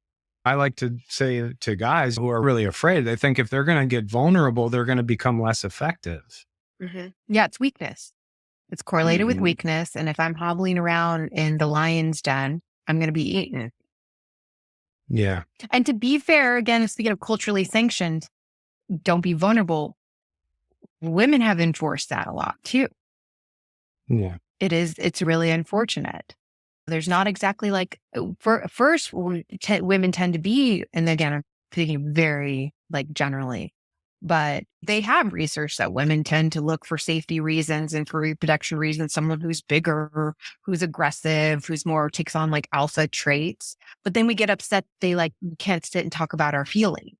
I like to say to guys who are really afraid, they think if they're going to get vulnerable, they're going to become less effective. Mm-hmm. Yeah, it's weakness. It's correlated with weakness. And if I'm hobbling around in the lion's den, I'm going to be eaten. Yeah. And to be fair, again, speaking of culturally sanctioned, don't be vulnerable. Women have enforced that a lot too. Yeah. It's really unfortunate. There's not exactly like, first, women tend to be, and again, I'm thinking very like generally, but they have research that women tend to look for safety reasons and for reproduction reasons, someone who's bigger, who's aggressive, who's more takes on like alpha traits. But then we get upset. They like can't sit and talk about our feelings.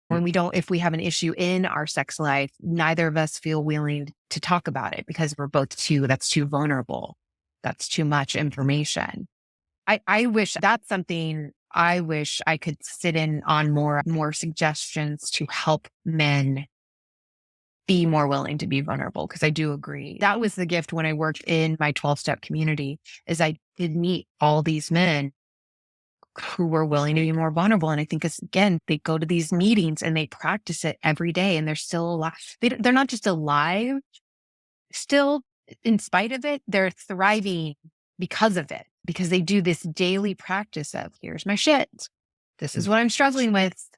When if we have an issue in our sex life, neither of us feel willing to talk about it because we're both that's too vulnerable. That's too much information. I wish that's something I wish I could sit in on more suggestions to help men be more willing to be vulnerable. Cause I do agree. That was the gift when I worked in my 12-step community is I did meet all these men who were willing to be more vulnerable. And I think again, they go to these meetings and they practice it every day and they're still alive. They're not just alive, still in spite of it, they're thriving because of it, because they do this daily practice of here's my shit. This is what I'm struggling with.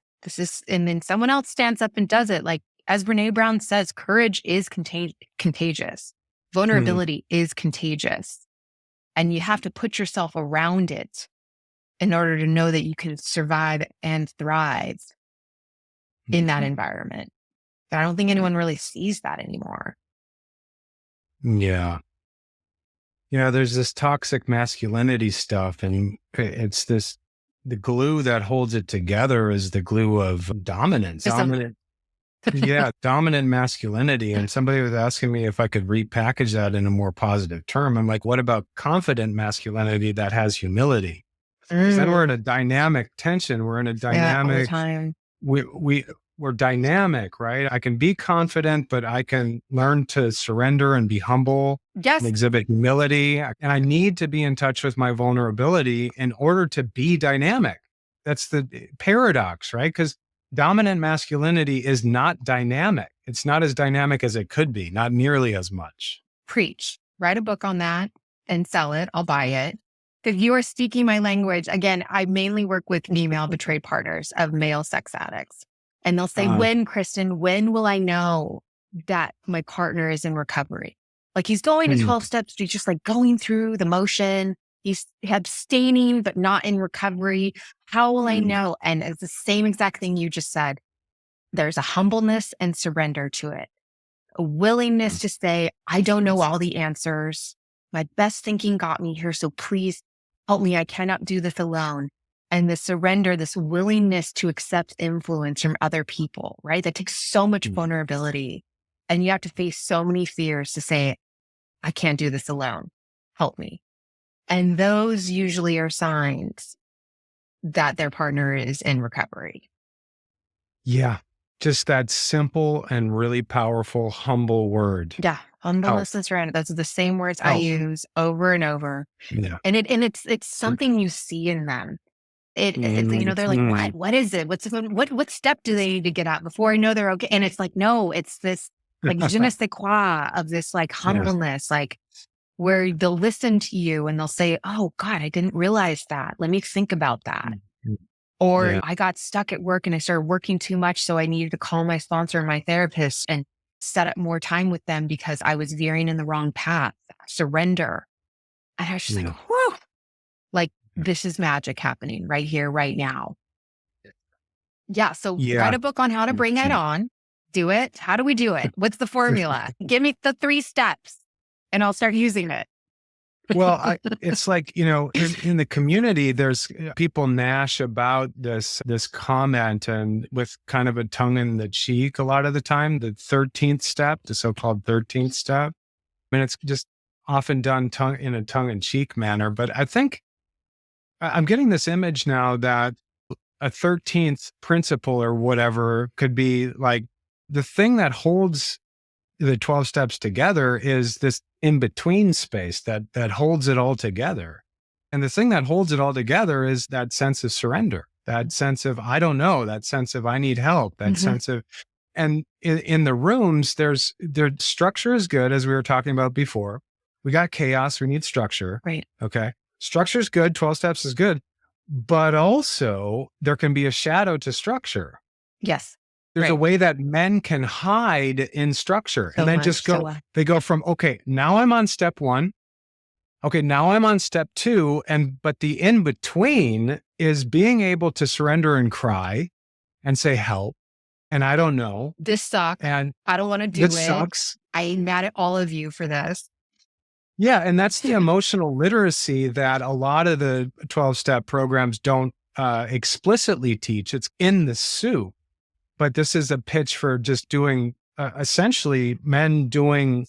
And then someone else stands up and does it. Like, as Brene Brown says, courage is contagious. Vulnerability is contagious. And you have to put yourself around it in order to know that you can survive and thrive in that environment. But I don't think anyone really sees that anymore. Yeah. Yeah, there's this toxic masculinity stuff, and it's the glue that holds it together is the glue of dominance. Dominant masculinity. And somebody was asking me if I could repackage that in a more positive term. I'm like, what about confident masculinity that has humility? Then we're in a dynamic tension. We're in a dynamic, all the time. we're dynamic, right? I can be confident, but I can learn to surrender and be humble Yes. and exhibit humility. And I need to be in touch with my vulnerability in order to be dynamic. That's the paradox, right? Because dominant masculinity is not dynamic. It's not as dynamic as it could be, not nearly as much. Preach. Write a book on that and sell it. I'll buy it. Because you are speaking my language. Again, I mainly work with female betrayed partners of male sex addicts. And they'll say, Kristin, when will I know that my partner is in recovery? Like he's going to 12 steps, but he's just like going through the motion. He's abstaining, but not in recovery. How will I know? And it's the same exact thing you just said. There's a humbleness and surrender to it. A willingness to say, I don't know all the answers. My best thinking got me here. So please help me. I cannot do this alone. And the surrender, this willingness to accept influence from other people, right? That takes so much vulnerability. And you have to face so many fears to say, I can't do this alone. Help me. And those usually are signs that their partner is in recovery. Yeah. Just that simple and really powerful, humble word. Yeah. Humbleness and surrender. Those are the same words I use over and over. Yeah. And it's something you see in them. It's, they're like, what is it? What step do they need to get at before I know they're okay? And it's like, no, it's this like je ne sais quoi of this like humbleness, like where they'll listen to you and they'll say, oh God, I didn't realize that. Let me think about that. Or I got stuck at work and I started working too much. So I needed to call my sponsor and my therapist and set up more time with them because I was veering in the wrong path. Surrender. And I was just like, whew, like this is magic happening right here, right now. Yeah. So write a book on how to bring it on. Do it. How do we do it? What's the formula? Give me the 3 steps and I'll start using it. Well, it's like, in the community, there's people gnash about this comment and with kind of a tongue in the cheek a lot of the time, the 13th step, the so-called 13th step. I mean, it's just often done in a tongue in cheek manner. But I think I'm getting this image now that a 13th principle or whatever could be like the thing that holds the 12 steps together is this in-between space that holds it all together. And the thing that holds it all together is that sense of surrender, that sense of, I don't know, that sense of, I need help, that sense of, and in the rooms, their structure is good, as we were talking about before. We got chaos, we need structure. Right. Okay. Structure is good, 12 steps is good, but also there can be a shadow to structure. Yes. There's a way that men can hide in structure and then just go, they go from, okay, now I'm on step 1. Okay, now I'm on step 2. But the in between is being able to surrender and cry and say, help. And I don't know. This sucks. And I don't want to do it. This sucks. I'm mad at all of you for this. Yeah. And that's the emotional literacy that a lot of the 12-step programs don't explicitly teach. It's in the soup. But this is a pitch for just doing, essentially, men doing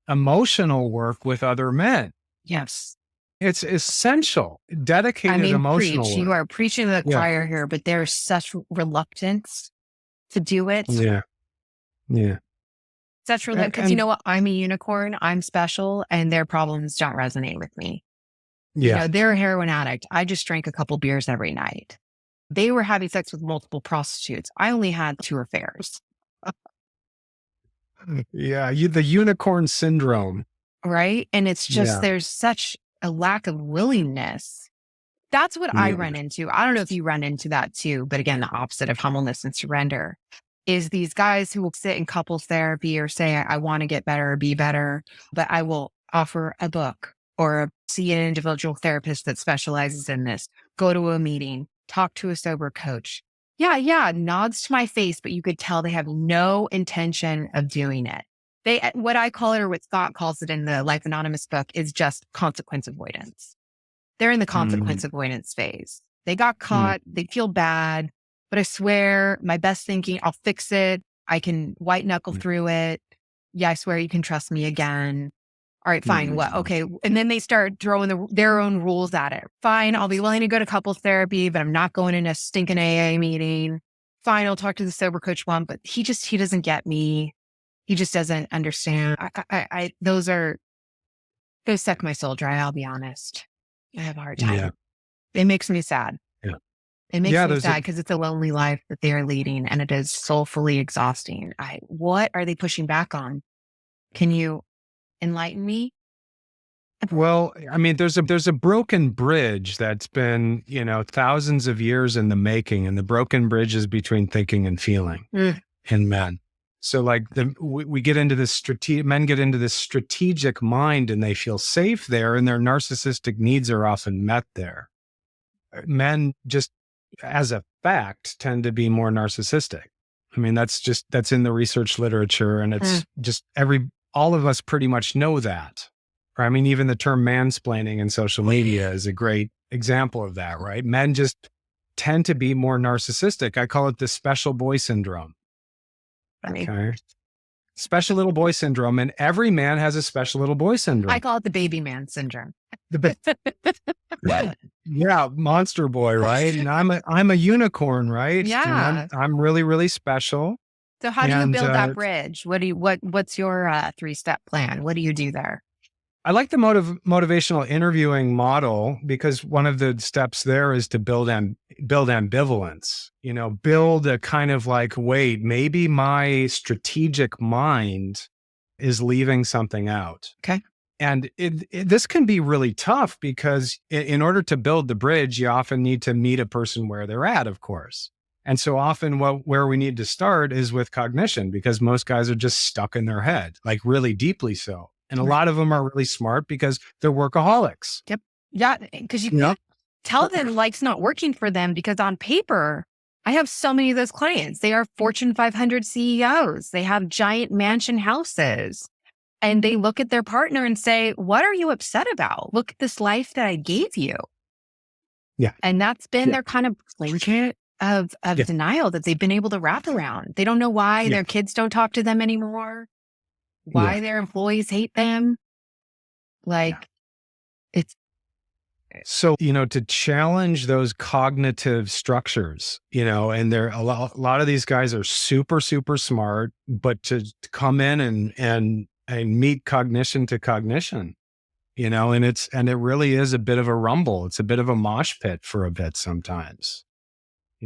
emotional work with other men. Yes. It's essential, dedicated emotional work. You are preaching to the choir here, but there's such reluctance to do it. Yeah. Such reluctance, because you know what? I'm a unicorn, I'm special, and their problems don't resonate with me. Yeah. They're a heroin addict. I just drank a couple beers every night. They were having sex with multiple prostitutes. I only had 2 affairs. Yeah, the unicorn syndrome. Right? And it's just, there's such a lack of willingness. That's what I run into. I don't know if you run into that too, but again, the opposite of humbleness and surrender is these guys who will sit in couples therapy or say, I want to get better or be better, but I will offer a book or see an individual therapist that specializes in this, go to a meeting, talk to a sober coach. Yeah, nods to my face, but you could tell they have no intention of doing it. What I call it, or what Scott calls it in the Life Anonymous book, is just consequence avoidance. They're in the consequence avoidance phase. They got caught, they feel bad, but I swear my best thinking, I'll fix it. I can white knuckle through it. Yeah, I swear you can trust me again. All right, fine. What? Okay. And then they start throwing their own rules at it. Fine. I'll be willing to go to couples therapy, but I'm not going in a stinking AA meeting. fine, I'll talk to the sober coach one, but he doesn't get me. He just doesn't understand. Those suck my soul dry. I'll be honest. I have a hard time. Yeah. It makes me sad. Yeah. It makes me sad because it's a lonely life that they are leading, and it is soulfully exhausting. What are they pushing back on? Can you enlighten me? Well, I mean, there's a broken bridge that's been, thousands of years in the making, and the broken bridge is between thinking and feeling in men. So like we get into this men get into this strategic mind, and they feel safe there, and their narcissistic needs are often met there. Men just, as a fact, tend to be more narcissistic. I mean, that's in the research literature, and it's just all of us pretty much know that. I mean, even the term mansplaining in social media is a great example of that, right? Men just tend to be more narcissistic. I call it the special boy syndrome. Okay. Special little boy syndrome. And every man has a special little boy syndrome. I call it the baby man syndrome. Yeah, monster boy, right? And I'm a unicorn, right? Yeah. And I'm really, really special. So how do you build that bridge? What's your 3-step plan? What do you do there? I like the motivational interviewing model, because one of the steps there is to build ambivalence, build a kind of like, wait, maybe my strategic mind is leaving something out. Okay. And this can be really tough, because in order to build the bridge, you often need to meet a person where they're at, of course. And so often where we need to start is with cognition, because most guys are just stuck in their head, like really deeply so. And a lot of them are really smart because they're workaholics. Yep. Yeah. Because you can't tell them life's not working for them, because on paper, I have so many of those clients. They are Fortune 500 CEOs. They have giant mansion houses. And they look at their partner and say, what are you upset about? Look at this life that I gave you. Yeah. And that's been their kind of blanket of denial that they've been able to wrap around. They don't know why their kids don't talk to them anymore. Why their employees hate them. It's so, to challenge those cognitive structures, and a lot of these guys are super, super smart, but to come in and meet cognition to cognition, and it really is a bit of a rumble. It's a bit of a mosh pit for a bit sometimes.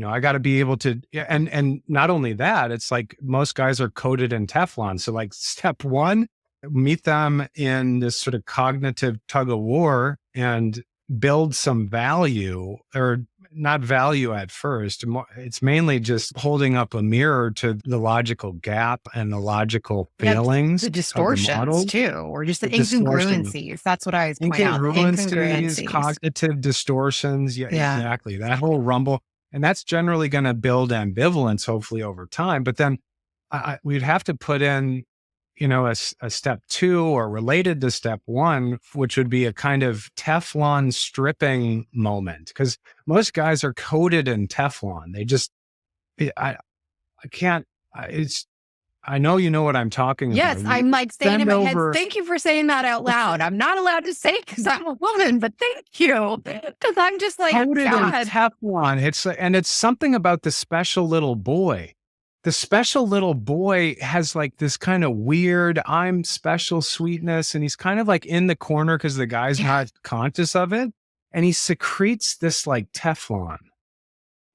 I got to be able to, and not only that, it's like most guys are coated in Teflon. So like step one, meet them in this sort of cognitive tug of war and build some value, or not value at first. It's mainly just holding up a mirror to the logical gap and the logical failings. The distortions too, or just the incongruencies. That's what I was pointing out. Incongruencies, cognitive distortions. Yeah, exactly. That whole rumble. And that's generally going to build ambivalence, hopefully over time. But then we'd have to put in, a step 2 or related to step 1, which would be a kind of Teflon stripping moment. Because most guys are coated in Teflon. They just, I can't, I know you know what I'm talking about. Yes, I'm like saying in my head, thank you for saying that out loud. I'm not allowed to say because I'm a woman, but thank you. Because I'm just like, coated in Teflon. It's something about the special little boy. The special little boy has like this kind of weird, I'm special sweetness. And he's kind of like in the corner because the guy's not conscious of it. And he secretes this like Teflon.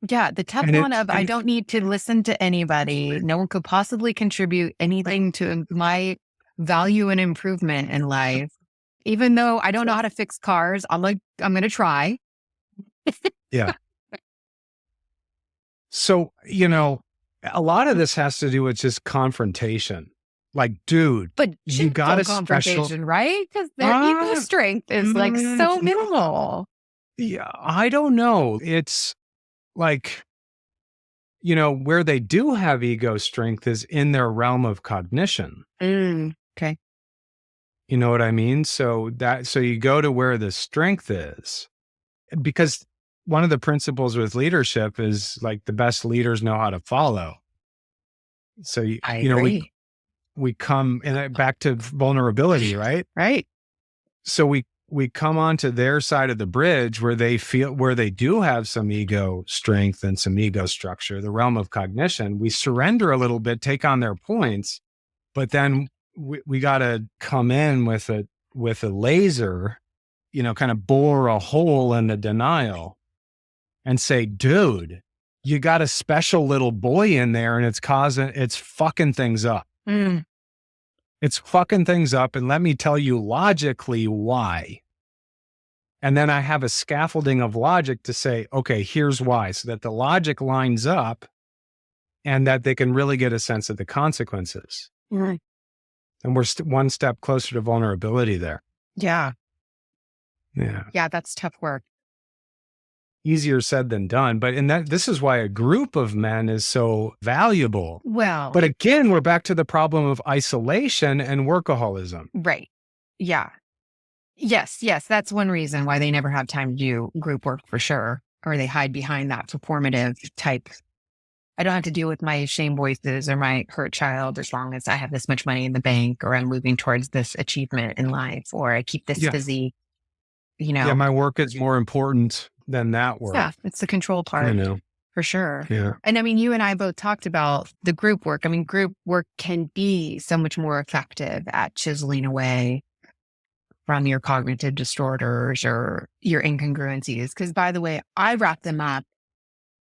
Yeah, the Teflon of I don't need to listen to anybody. No one could possibly contribute anything to my value and improvement in life. Even though I don't know how to fix cars, I'm going to try. Yeah. So, a lot of this has to do with just confrontation. Like, dude, but you got a confrontation, right? Because their ego strength is like so minimal. Yeah, I don't know. It's like, where they do have ego strength is in their realm of cognition. Okay. You know what I mean? So you go to where the strength is, because one of the principles with leadership is like the best leaders know how to follow. So, I agree. We come back to vulnerability, right? Right. So we we come onto their side of the bridge where they do have some ego strength and some ego structure, the realm of cognition. We surrender a little bit, take on their points, but then we got to come in with a laser, kind of bore a hole in the denial and say, dude, you got a special little boy in there and it's fucking things up. Mm. It's fucking things up. And let me tell you logically why. And then I have a scaffolding of logic to say, okay, here's why, so that the logic lines up and that they can really get a sense of the consequences. Mm. And we're one step closer to vulnerability there. Yeah. Yeah. Yeah. That's tough work. Easier said than done. But this is why a group of men is so valuable. Well, But again, we're back to the problem of isolation and workaholism. right. Yeah. Yes. That's one reason why they never have time to do group work for sure. Or they hide behind that performative type. I don't have to deal with my shame voices or my hurt child as long as I have this much money in the bank, or I'm moving towards this achievement in life, or I keep this busy, Yeah, my work is more important than that work. Yeah, it's the control part. For sure. Yeah. And I mean, you and I both talked about the group work. I mean, group work can be so much more effective at chiseling away from your cognitive distorters or your incongruencies. Because by the way, I wrap them up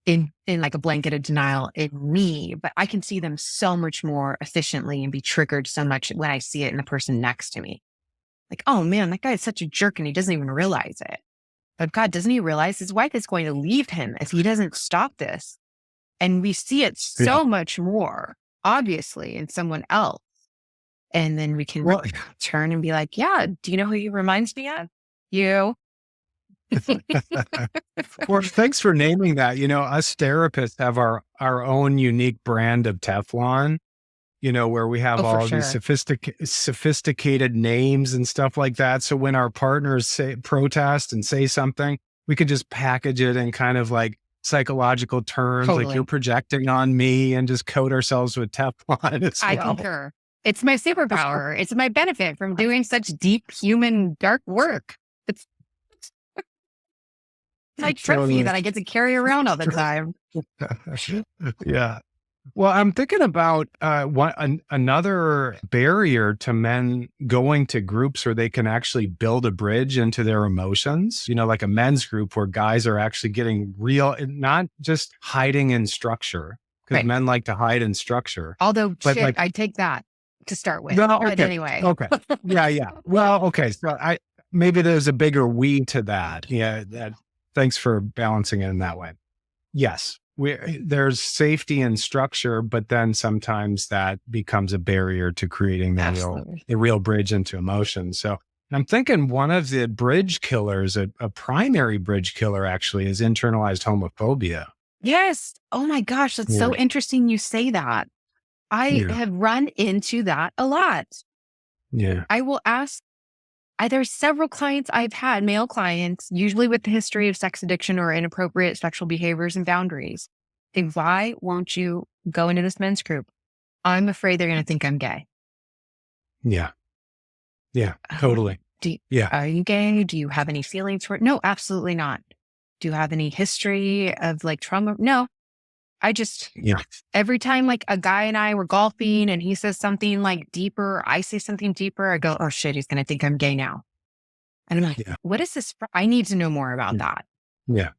in like a blanket of denial in me, but I can see them so much more efficiently and be triggered so much when I see it in the person next to me. Like, oh man, that guy is such a jerk and he doesn't even realize it. But God, doesn't he realize his wife is going to leave him if he doesn't stop this? And we see it so much more, obviously, in someone else. And then we can turn and be like, yeah, do you know who he reminds me of? You. Well, thanks for naming that. Us therapists have our own unique brand of Teflon, where we have all these sophisticated names and stuff like that. So when our partners protest and say something, we could just package it in kind of like psychological terms, like you're projecting on me, and just coat ourselves with Teflon as well. I concur. It's my superpower. It's my benefit from doing such deep human dark work. It's my trophy that I get to carry around all the time. Yeah. Well, I'm thinking about another barrier to men going to groups where they can actually build a bridge into their emotions, like a men's group where guys are actually getting real, not just hiding in structure, because men like to hide in structure. Although, I take that to start with. No, but anyway. Okay. Yeah. Well, okay. So maybe there's a bigger we to that. Yeah. Thanks for balancing it in that way. Yes. There's safety and structure, but then sometimes that becomes a barrier to creating the real bridge into emotion. So I'm thinking one of the bridge killers, a primary bridge killer actually, is internalized homophobia. Yes. Oh my gosh. That's so interesting you say that. I have run into that a lot. Yeah. I will ask, there's several clients I've had, male clients, usually with the history of sex addiction or inappropriate sexual behaviors and boundaries. Why won't you go into this men's group? I'm afraid they're going to think I'm gay. Yeah. Yeah, totally. Are you gay? Do you have any feelings for it? No, absolutely not. Do you have any history of like trauma? No. I just, every time like a guy and I were golfing and he says something like deeper, I say something deeper, I go, oh shit, he's going to think I'm gay now. And I'm like, what is this? I need to know more about that. Yeah.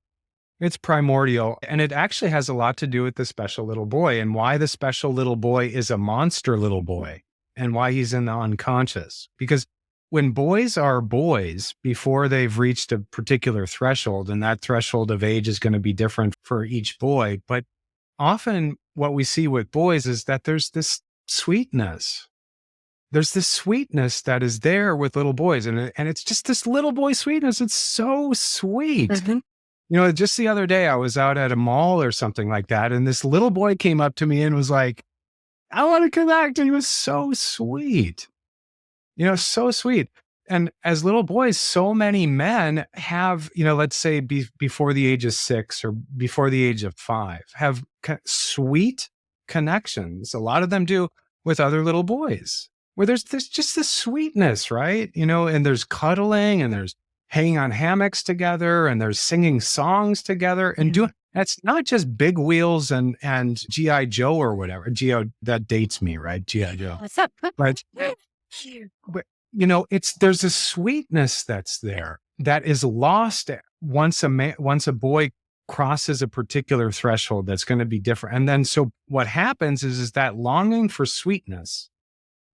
It's primordial. And it actually has a lot to do with the special little boy and why the special little boy is a monster little boy and why he's in the unconscious. Because when boys are boys before they've reached a particular threshold, and that threshold of age is going to be different for each boy, but often what we see with boys is that there's this sweetness. There's this sweetness that is there with little boys. And it's just this little boy sweetness. It's so sweet. Mm-hmm. Just the other day, I was out at a mall or something like that. And this little boy came up to me and was like, I want to connect. And he was so sweet. So sweet. And as little boys, so many men have, let's say before the age of 6 or before the age of 5, have sweet connections. A lot of them do with other little boys. where there's just this sweetness, right? And there's cuddling and there's hanging on hammocks together and there's singing songs together and doing, that's not just Big Wheels and G.I. Joe or whatever. That dates me, right? G.I. Joe. What's up? But, there's a sweetness that's there that is lost once a boy crosses a particular threshold that's going to be different. And then so what happens is that longing for sweetness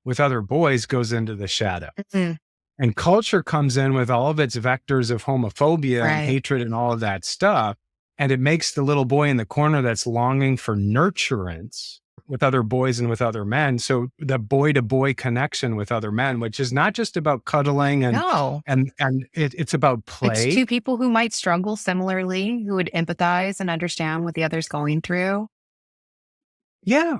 with other boys goes into the shadow. Mm-hmm. And culture comes in with all of its vectors of homophobia and hatred and all of that stuff. And it makes the little boy in the corner that's longing for nurturance with other boys and with other men. So the boy-to-boy connection with other men, which is not just about cuddling and it's about play. It's two people who might struggle similarly, who would empathize and understand what the other's going through. Yeah.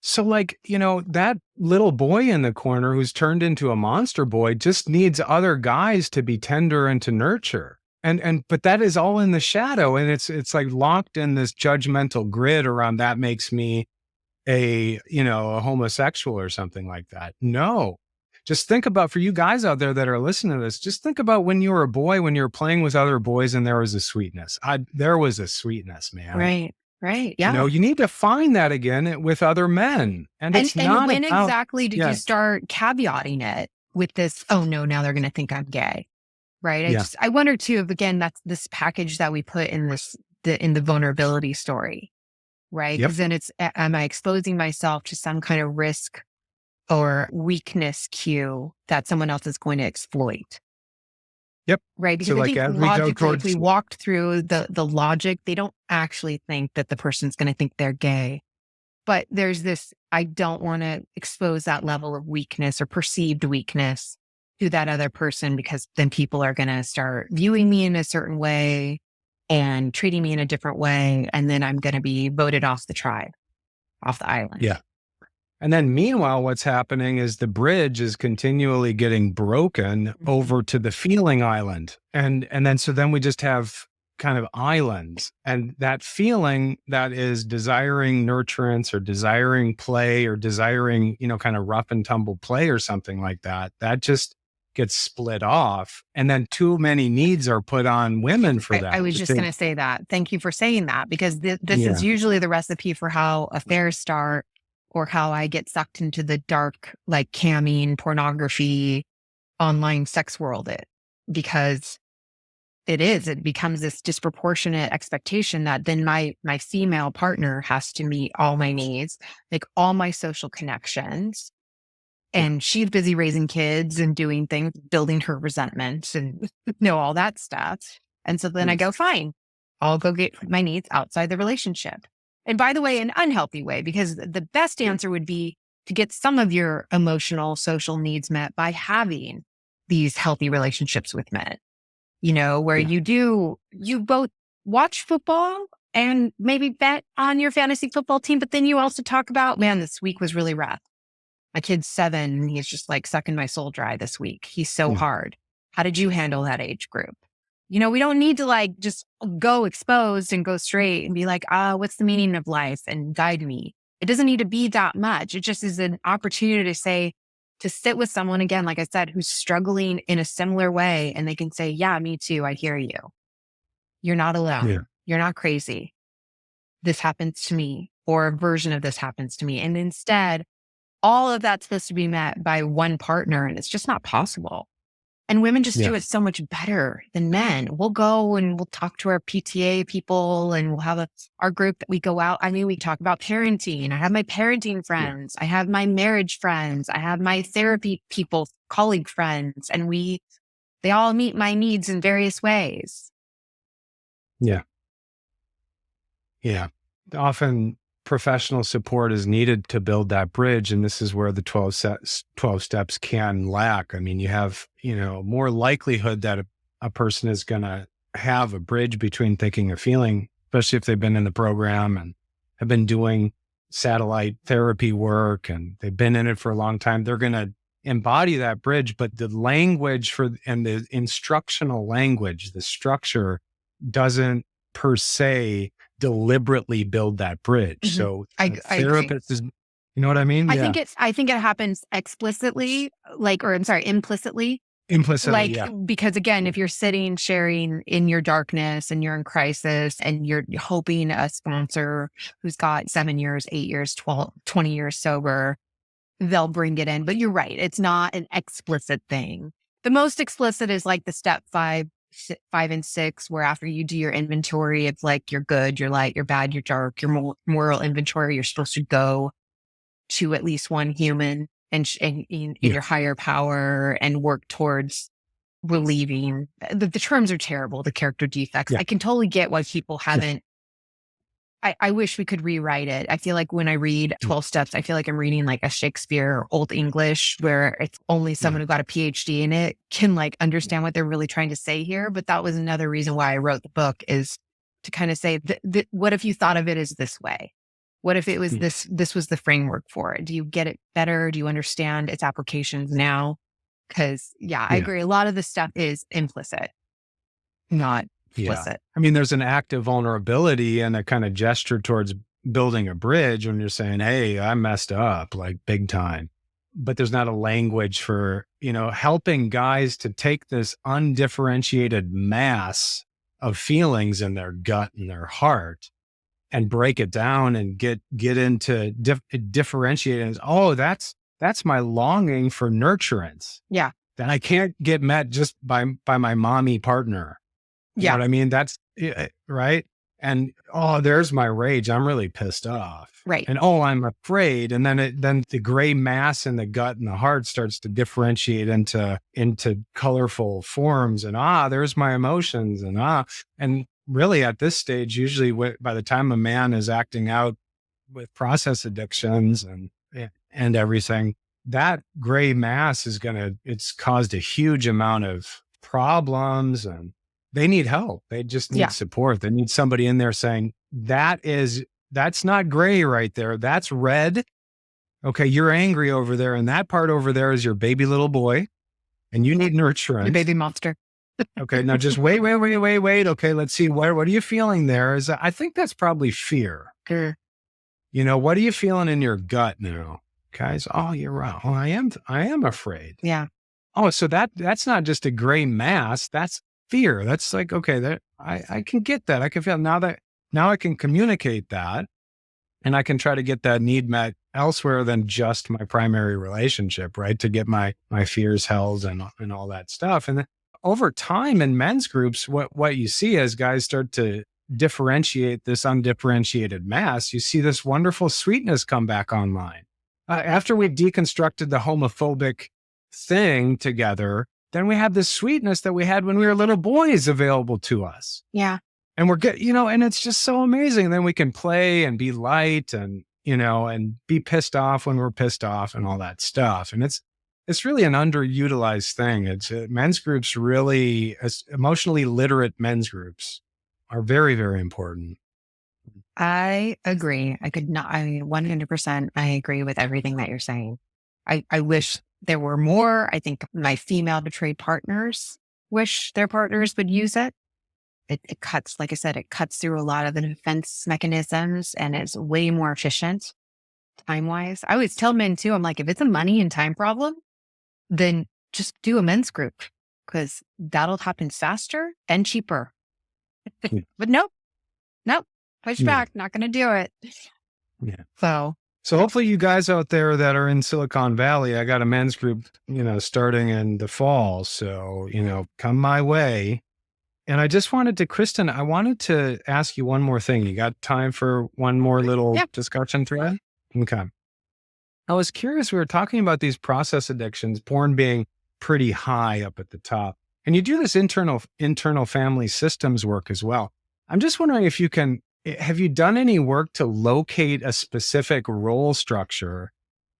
So that little boy in the corner who's turned into a monster boy just needs other guys to be tender and to nurture. But that is all in the shadow. And it's like locked in this judgmental grid around that makes me a homosexual or something like that. No, just think about, for you guys out there that are listening to this, just think about when you were a boy, when you were playing with other boys and there was a sweetness. There was a sweetness, man. Right. Yeah. You need to find that again with other men. And when exactly did you start caveating it with this, oh no, now they're going to think I'm gay. Right. I wonder too, if again, that's this package that we put in in the vulnerability story. Right. Because then am I exposing myself to some kind of risk or weakness cue that someone else is going to exploit? Yep. Right. Because I think logically, if we walked through the logic, they don't actually think that the person's going to think they're gay. But there's this, I don't want to expose that level of weakness or perceived weakness to that other person, because then people are going to start viewing me in a certain way and treating me in a different way. And then I'm going to be voted off the tribe, off the island. Yeah. And then meanwhile, what's happening is the bridge is continually getting broken over to the feeling island. And then we just have kind of islands, and that feeling that is desiring nurturance or desiring play or desiring, kind of rough and tumble play or something like that, that just gets split off. And then too many needs are put on women for that. I was just going to say that. Thank you for saying that, because this is usually the recipe for how affairs start, or how I get sucked into the dark, like camming, pornography, online sex world. Because it becomes this disproportionate expectation that then my female partner has to meet all my needs, like all my social connections. And she's busy raising kids and doing things, building her resentment and all that stuff. And so then I go, fine, I'll go get my needs outside the relationship. And by the way, an unhealthy way, because the best answer would be to get some of your emotional, social needs met by having these healthy relationships with men, where you both watch football and maybe bet on your fantasy football team, but then you also talk about, man, this week was really rough. My kid's 7 and he's just like sucking my soul dry this week. He's so hard. How did you handle that age group? We don't need to just go exposed and go straight and be like, what's the meaning of life and guide me. It doesn't need to be that much. It just is an opportunity to sit with someone, again, like I said, who's struggling in a similar way. And they can say, yeah, me too. I hear you. You're not alone. Yeah. You're not crazy. This happens to me, or a version of this happens to me. And instead, all of that's supposed to be met by one partner, and it's just not possible. And women just do it so much better than men. We'll go and we'll talk to our PTA people, and we'll have our group that we go out. I mean, we talk about parenting. I have my parenting friends. I have my marriage friends. I have my therapy people, colleague friends, and they all meet my needs in various ways. Yeah. Yeah. Often professional support is needed to build that bridge. And this is where the 12 steps can lack. I mean, you have, more likelihood that a person is going to have a bridge between thinking and feeling, especially if they've been in the program and have been doing satellite therapy work and they've been in it for a long time. They're going to embody that bridge, but the language and the instructional language, the structure doesn't per se deliberately build that bridge. Mm-hmm. So I agree. You know what I mean? I think it happens implicitly. Implicitly, Like, yeah. because again, if you're sitting, sharing in your darkness and you're in crisis and you're hoping a sponsor who's got 7 years, 8 years, 12, 20 years sober, they'll bring it in. But you're right. It's not an explicit thing. The most explicit is like the step 5 and 6, where after you do your inventory, it's like you're good, you're light, you're bad, you're dark, your moral inventory, you're supposed to go to at least one human and in your higher power and work towards relieving. The terms are terrible, the character defects. Yeah. I can totally get why people haven't. I wish we could rewrite it. I feel like when I read 12 steps, I feel like I'm reading like a Shakespeare or Old English, where it's only someone who got a PhD in it can like understand what they're really trying to say here. But that was another reason why I wrote the book, is to kind of say, what if you thought of it as this way? What if it was this was the framework for it? Do you get it better? Do you understand its applications now? Because I agree. A lot of the stuff is implicit, not explicit. I mean, there's an act of vulnerability and a kind of gesture towards building a bridge when you're saying, hey, I messed up like big time. But there's not a language for, helping guys to take this undifferentiated mass of feelings in their gut and their heart and break it down and get into differentiating. Oh, that's my longing for nurturance. Yeah. That I can't get met just by my mommy partner. You know what I mean? That's right. And there's my rage. I'm really pissed off. Right. And I'm afraid. And then the gray mass in the gut and the heart starts to differentiate into colorful forms. And there's my emotions. And really at this stage, usually by the time a man is acting out with process addictions and everything, that gray mass it's caused a huge amount of problems, and they need help. They just need support. They need somebody in there saying, that's not gray right there. That's red. Okay. You're angry over there. And that part over there is your baby little boy, and you need nurturance. Your baby monster. Okay. Now just wait. Okay. Let's see. What are you feeling there? I think that's probably fear. Sure. What are you feeling in your gut now? Guys, you're right. I am afraid. Yeah. So that's not just a gray mass. That's fear. That's like, okay, that I can get that. I can feel now I can communicate that, and I can try to get that need met elsewhere than just my primary relationship, right? To get my fears held and all that stuff. And then over time in men's groups, what you see as guys start to differentiate this undifferentiated mass, you see this wonderful sweetness come back online. After we've deconstructed the homophobic thing together, then we have this sweetness that we had when we were little boys available to us. Yeah. And we're good, and it's just so amazing. And then we can play and be light and, and be pissed off when we're pissed off and all that stuff. And it's really an underutilized thing. It's men's groups really, emotionally literate men's groups are very, very important. I agree. 100%. I agree with everything that you're saying. I wish there were more. I think my female betrayed partners wish their partners would use it. It cuts, like I said, it cuts through a lot of the defense mechanisms, and it's way more efficient time-wise. I always tell men too, I'm like, if it's a money and time problem, then just do a men's group, because that'll happen faster and cheaper. But nope. Push back. Not going to do it. Yeah. So hopefully you guys out there that are in Silicon Valley, I got a men's group, starting in the fall. So, come my way. And I just wanted to, Kristin, I wanted to ask you one more thing. You got time for one more little discussion thread? Okay. I was curious. We were talking about these process addictions, porn being pretty high up at the top. And you do this internal family systems work as well. I'm just wondering if have you done any work to locate a specific role structure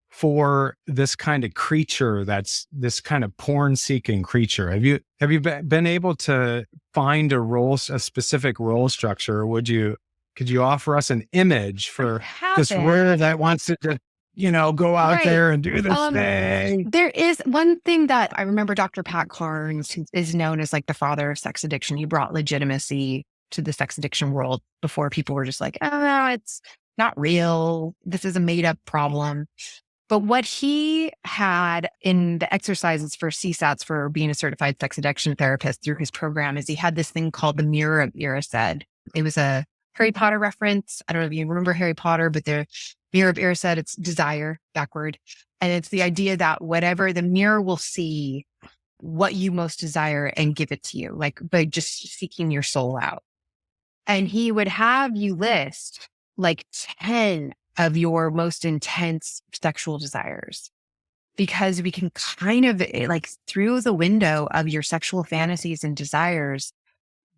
for this kind of creature, that's this kind of porn-seeking creature? Have you been able to find a specific role structure? Or could you offer us an image for this word that wants to just, go out there and do this thing? There is one thing that I remember. Dr. Pat Carnes, who is known as like the father of sex addiction, he brought legitimacy to the sex addiction world before people were just like, it's not real. This is a made up problem. But what he had in the exercises for CSATs for being a certified sex addiction therapist through his program is he had this thing called the Mirror of Erised. It was a Harry Potter reference. I don't know if you remember Harry Potter, but the Mirror of Erised, it's desire backward. And it's the idea that whatever the mirror will see what you most desire and give it to you, like by just seeking your soul out. And he would have you list like 10 of your most intense sexual desires, because we can kind of like through the window of your sexual fantasies and desires,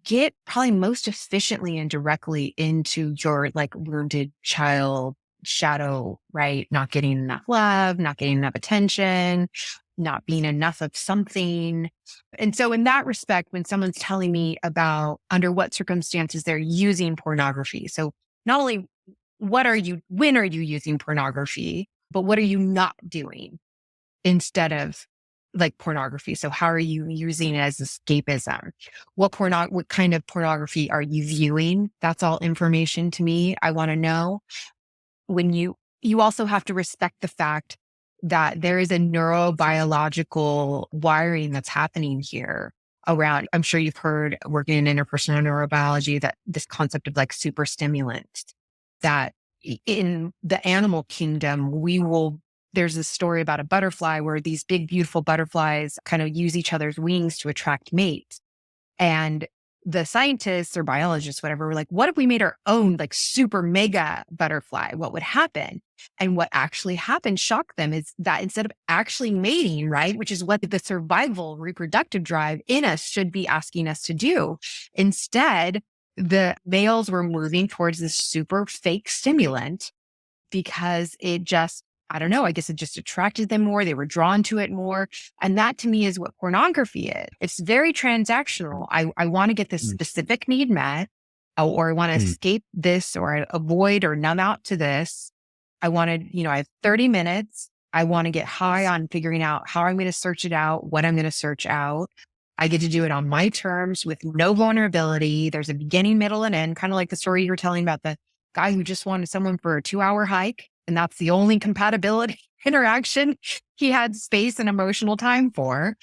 get probably most efficiently and directly into your like wounded child shadow, right? Not getting enough love, not getting enough attention, not being enough of something. And so in that respect, when someone's telling me about under what circumstances they're using pornography, so not only when are you using pornography, but what are you not doing instead of like pornography? So how are you using it as escapism? What kind of pornography are you viewing? That's all information to me. I want to know. When you also have to respect the fact that there is a neurobiological wiring that's happening here around. I'm sure you've heard working in interpersonal neurobiology that this concept of like super stimulants, that in the animal kingdom, there's a story about a butterfly where these big, beautiful butterflies kind of use each other's wings to attract mates. And the scientists or biologists, whatever, were like, what if we made our own like super mega butterfly? What would happen? And what actually happened shocked them is that instead of actually mating, right, which is what the survival reproductive drive in us should be asking us to do, instead, the males were moving towards this super fake stimulant because it just, I don't know, I guess it just attracted them more. They were drawn to it more. And that to me is what pornography is. It's very transactional. I want to get this specific need met, or I want to escape this, or I avoid or numb out to this. I have 30 minutes. I want to get high on figuring out how I'm going to search it out, what I'm going to search out. I get to do it on my terms with no vulnerability. There's a beginning, middle, and end, kind of like the story you were telling about the guy who just wanted someone for a 2-hour hike. And that's the only compatibility interaction he had space and emotional time for.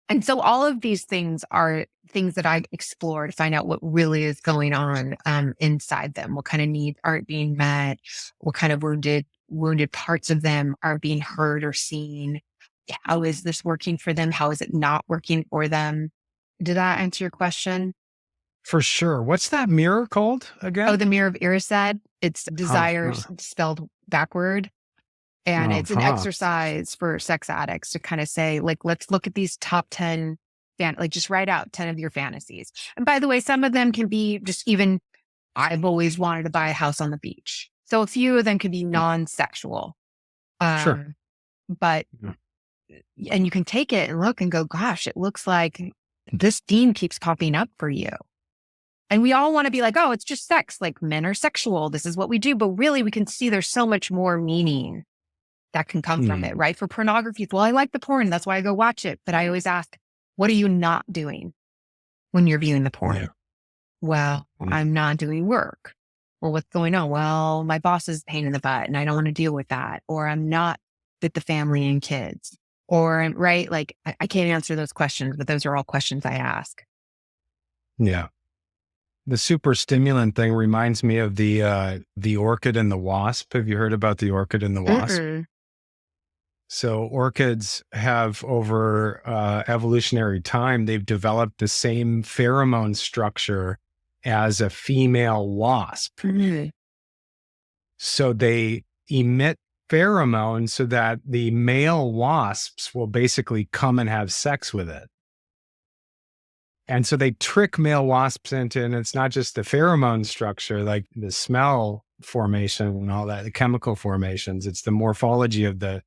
And so all of these things are things that I explore to find out what really is going on inside them. What kind of needs aren't being met? What kind of wounded parts of them are being heard or seen? How is this working for them? How is it not working for them? Did that answer your question? For sure. What's that mirror called again? Oh, the Mirror of Erised. It's desires spelled backward. And it's an exercise for sex addicts to kind of say, like, let's look at these top 10, just write out 10 of your fantasies. And by the way, some of them can be just even, I've always wanted to buy a house on the beach. So a few of them can be non-sexual. Sure. But, and you can take it and look and go, gosh, it looks like this theme keeps popping up for you. And we all want to be like, oh, it's just sex. Like men are sexual. This is what we do. But really, we can see there's so much more meaning that can come from it, right? For pornography, well, I like the porn. That's why I go watch it. But I always ask, what are you not doing when you're viewing the porn? Yeah. Well, I'm not doing work. Well, what's going on? Well, my boss is a pain in the butt and I don't want to deal with that. Or I'm not with the family and kids. Or, right? Like, I can't answer those questions, but those are all questions I ask. Yeah. The super stimulant thing reminds me of the orchid and the wasp. Have you heard about the orchid and the wasp? So orchids have over evolutionary time, they've developed the same pheromone structure as a female wasp. So they emit pheromones so that the male wasps will basically come and have sex with it. And so they trick male wasps into, and it's not just the pheromone structure, like the smell formation and all that, the chemical formations, it's the morphology of the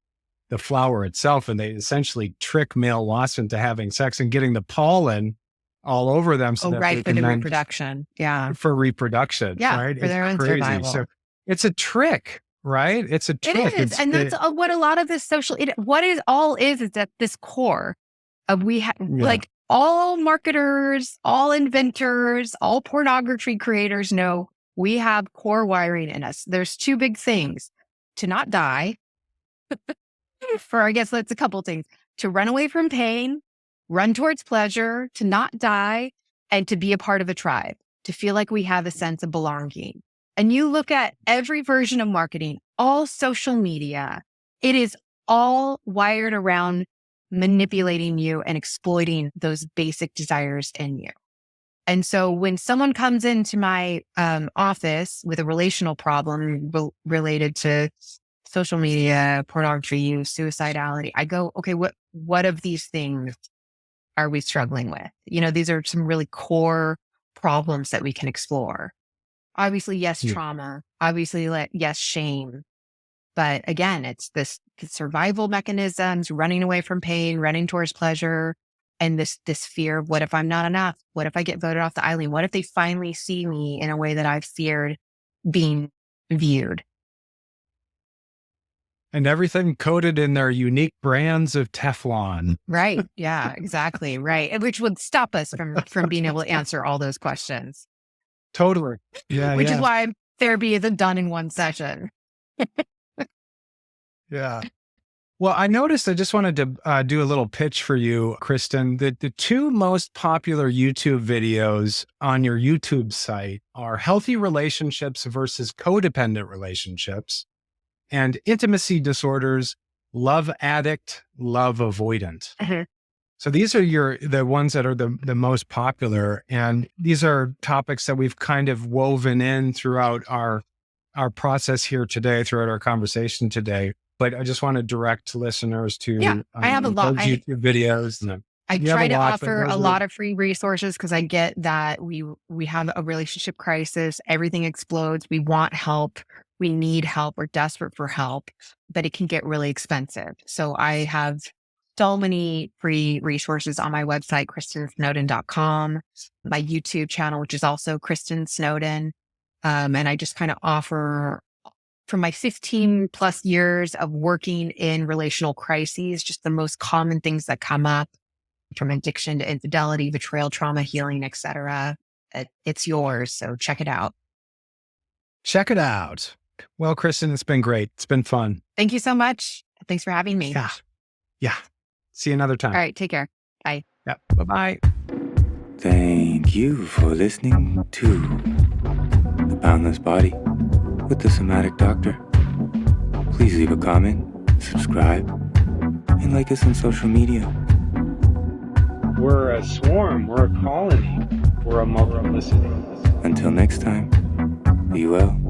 flower itself. And they essentially trick male wasps into having sex and getting the pollen all over them. So right, for the reproduction. Yeah. For reproduction. Yeah, right? For their own survival. So it's a trick, right? It's a trick. It is. And that's what a lot of this is at this core of like all marketers, all inventors, all pornography creators know We have core wiring in us. There's two big things: to not die, I guess that's a couple things: to run away from pain, run towards pleasure, to not die, and to be a part of a tribe, to feel like we have a sense of belonging. And you look at every version of marketing, all social media, it is all wired around manipulating you and exploiting those basic desires in you. And so when someone comes into my office with a relational problem related to social media, pornography use, suicidality, I go, okay, what of these things are we struggling with? These are some really core problems that we can explore. Obviously, yes, trauma. Obviously, yes, shame. But again, it's this survival mechanisms, running away from pain, running towards pleasure, and this fear of, what if I'm not enough? What if I get voted off the island? What if they finally see me in a way that I've feared being viewed? And everything coated in their unique brands of Teflon. Right. Yeah, exactly. Right. Which would stop us from being able to answer all those questions. Totally. Yeah. Which is why therapy isn't done in one session. Yeah. Well, I noticed, I just wanted to do a little pitch for you, Kristin. The two most popular YouTube videos on your YouTube site are healthy relationships versus codependent relationships, and intimacy disorders, love addict, love avoidant. Mm-hmm. So these are the ones that are the most popular. And these are topics that we've kind of woven in throughout our process here today, throughout our conversation today. But I just want to direct listeners to I have a lot those YouTube videos. I try to offer a lot of free resources because I get that we have a relationship crisis. Everything explodes. We want help. We need help. We're desperate for help, but it can get really expensive. So I have so many free resources on my website, KristinSnowden.com, my YouTube channel, which is also Kristin Snowden. And I just kind of offer, from my 15 plus years of working in relational crises, just the most common things that come up, from addiction to infidelity, betrayal, trauma, healing, etc. It's yours. So check it out. Check it out. Well, Kristin, it's been great. It's been fun. Thank you so much. Thanks for having me. Yeah. See you another time. All right. Take care. Bye. Yep. Bye-bye. Thank you for listening to The Boundless Body with the Somatic Doctor. Please leave a comment, subscribe, and like us on social media. We're a swarm. We're a colony. We're a multiplicity. Until next time, be well.